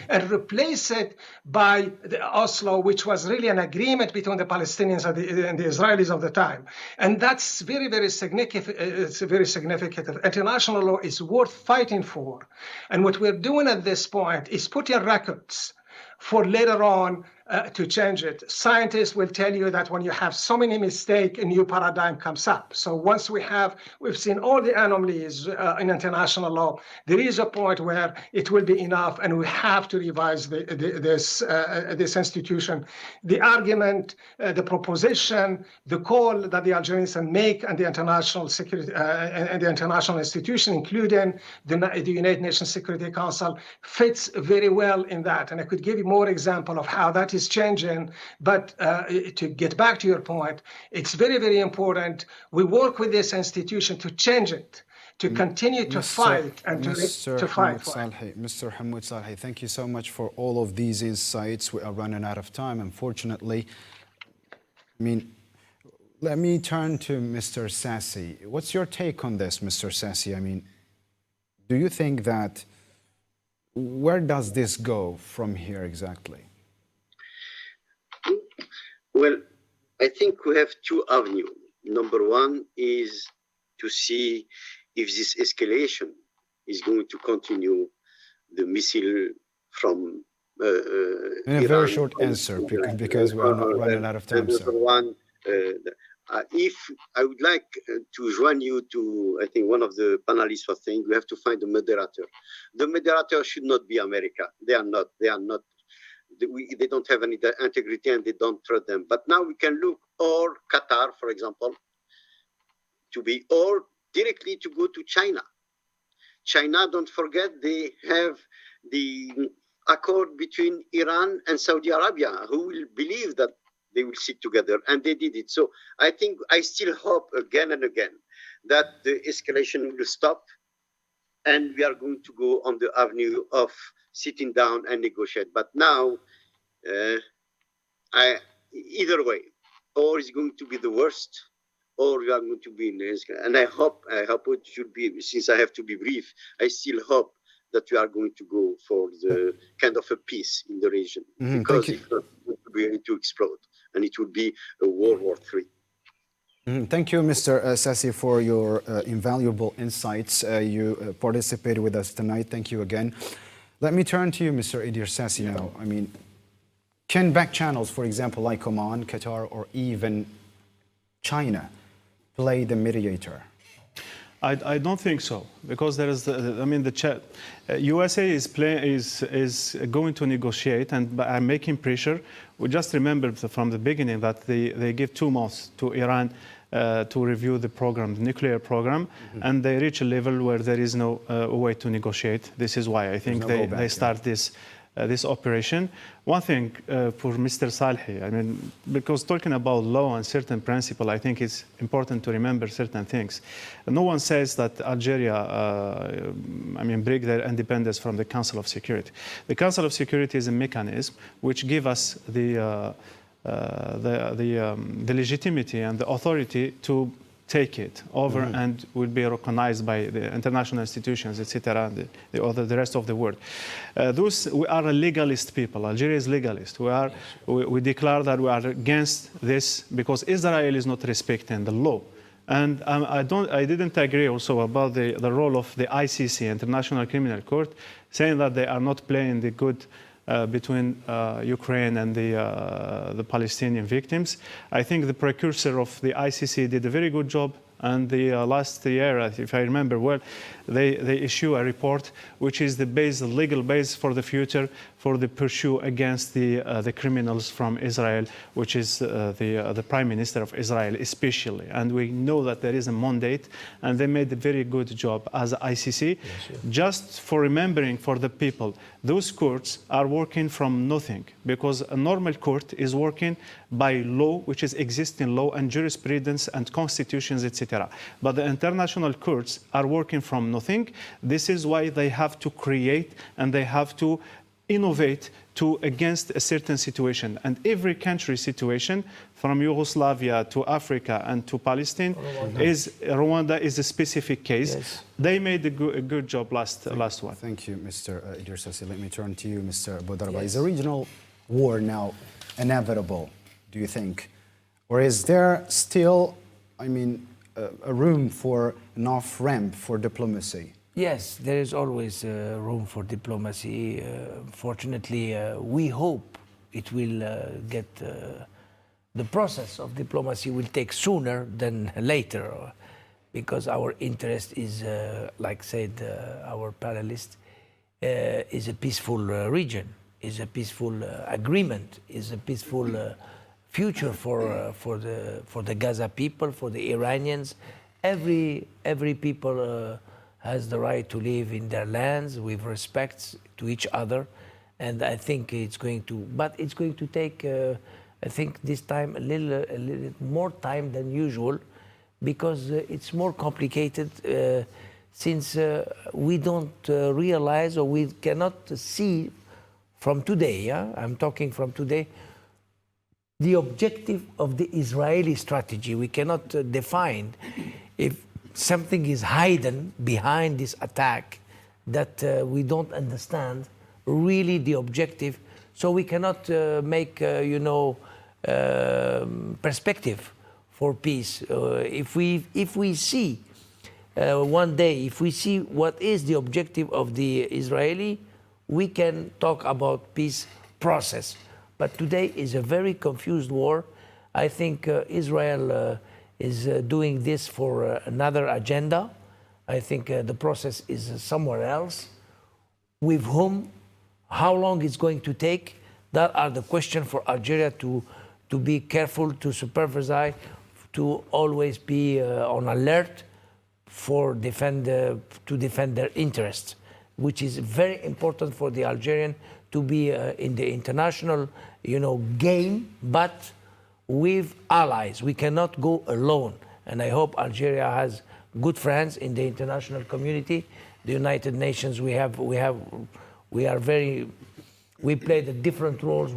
and replace it by the Oslo, which was really an agreement between the Palestinians and the Israelis of the time. And that's very, very significant. It's very significant. International law is worth fighting for. And what we're doing at this point is putting records for later on to change it. Scientists will tell you that when you have so many mistakes, a new paradigm comes up. So once we've seen all the anomalies in international law, there is a point where it will be enough, and we have to revise this institution. The argument, the proposition, the call that the Algerians make and the international security and the international institution, including the United Nations Security Council, fits very well in that. And I could give you more example of how that is changing. But to get back to your point, it's very, very important we work with this institution to change it, to continue to fight and to fight. Mr. Hamoud Salhi, thank you so much for all of these insights. We are running out of time, unfortunately. I mean, let me turn to Mr. Sassi. What's your take on this, Mr. Sassi? I mean, do you think that where does this go from here exactly? Well, I think we have two avenues. Number one is to see if this escalation is going to continue the missile from in a very short answer, because we are not running out of time. Number one, if I would like to join you to, I think one of the panelists was saying, we have to find a moderator. The moderator should not be America. They are not. They don't have any integrity and they don't trust them. But now we can look, or Qatar, for example, or directly to go to China. China, don't forget, they have the accord between Iran and Saudi Arabia, who will believe that they will sit together, and they did it. So I think I still hope again and again that the escalation will stop and we are going to go on the avenue of sitting down and negotiate. But now, either way, or it's going to be the worst, or we are going to be in the escalation. And I hope it should be, since I have to be brief, I still hope that we are going to go for the kind of a peace in the region, because it's not going to explode, and it will be a World War III. Thank you, Mr. Sassi, for your invaluable insights. You participated with us tonight. Thank you again. Let me turn to you, Mr. Idir Sassi, now. I mean, can back channels, for example, like Oman, Qatar, or even China, play the mediator? I don't think so, because there is, the USA is going to negotiate and are making pressure. We just remember from the beginning that they give 2 months to Iran to review the program, the nuclear program, and they reach a level where there is no way to negotiate. This is why I think they start this operation. One thing for Mr. Salhi, because talking about law and certain principle, I think it's important to remember certain things. No one says that Algeria, break their independence from the Council of Security. The Council of Security is a mechanism which gives us the legitimacy and the authority to take it over and will be recognized by the international institutions, etc., and the rest of the world. We are a legalist people. Algeria is legalist. We declare that we are against this because Israel is not respecting the law. And I didn't agree also about the role of the ICC, International Criminal Court, saying that they are not playing the good between Ukraine and the Palestinian victims. I think the precursor of the ICC did a very good job, and the last year, if I remember well, they issue a report which is the legal base for the future for the pursuit against the criminals from Israel, which is the Prime Minister of Israel especially. And we know that there is a mandate, and they made a very good job as ICC. Just for remembering for the people, those courts are working from nothing, because a normal court is working by law, which is existing law and jurisprudence and constitutions, etc. But the international courts are working from nothing. This is why they have to create and they have to innovate against a certain situation. And every country situation, from Yugoslavia to Africa and to Palestine, Rwanda is a specific case. Yes. They made a good job last one. Thank you, Mr. Idrissasi. Let me turn to you, Mr. Boudarba. Yes. Is a regional war now inevitable, do you think? Or is there still, a room for an off-ramp for diplomacy? Yes, there is always room for diplomacy. Fortunately, we hope it will get, the process of diplomacy will take sooner than later, because our interest is, like said our panelist, is a peaceful region, is a peaceful agreement, is a peaceful future for the Gaza people, for the Iranians. Every people has the right to live in their lands with respect to each other, and I think it's going to take, I think this time a little more time than usual, because it's more complicated since we don't realize, or we cannot see from today, I'm talking from today, the objective of the Israeli strategy. We cannot define if something is hidden behind this attack that we don't understand really the objective, so we cannot make perspective for peace. If we see one day, if we see what is the objective of the Israeli, we can talk about peace process. But today is a very confused war. I think Israel is doing this for another agenda. I think the process is somewhere else. With whom, how long it's going to take, that are the questions for Algeria to be careful, to supervise, to always be on alert for to defend their interests, which is very important for the Algerian to be in the international, game, but with allies. We cannot go alone, and I hope Algeria has good friends in the international community. The United Nations, we play the different roles.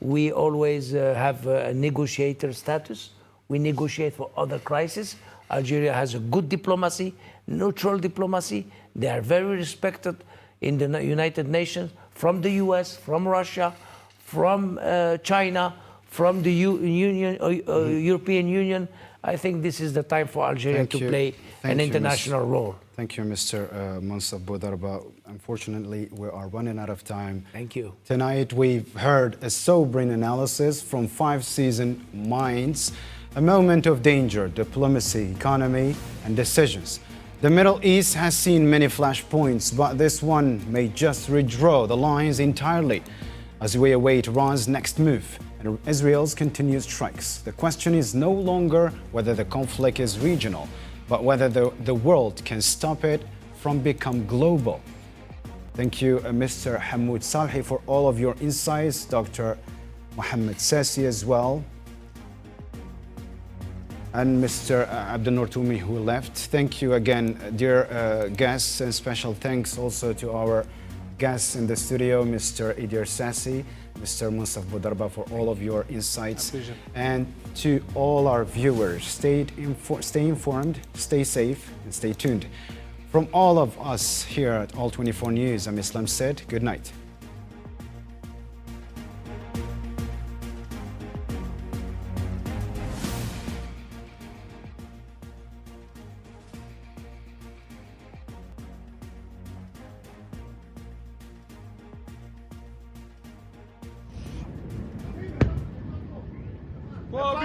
We always have a negotiator status. We negotiate for other crises. Algeria has a good diplomacy, neutral diplomacy. They are very respected in the United Nations, from the US, from Russia, from China, from the European Union. I think this is the time for Algeria to play an international role. Thank you, Mr. Monsaf Boudarba. Unfortunately, we are running out of time. Thank you. Tonight, we've heard a sobering analysis from 5 seasoned minds, a moment of danger, diplomacy, economy, and decisions. The Middle East has seen many flashpoints, but this one may just redraw the lines entirely as we await Iran's next move and Israel's continued strikes. The question is no longer whether the conflict is regional, but whether the world can stop it from becoming global. Thank you, Mr. Hamoud Salhi, for all of your insights, Dr. Mohammed Sassi as well, and Mr. Abdel Noor Toumi, who left. Thank you again, dear guests, and special thanks also to our guests in the studio, Mr. Idir Sassi, Mr. Musaf Boudarba, for all of your insights. And to all our viewers, stay informed, stay safe, and stay tuned. From all of us here at All 24 News, I'm Islam Said. Good night. Wow.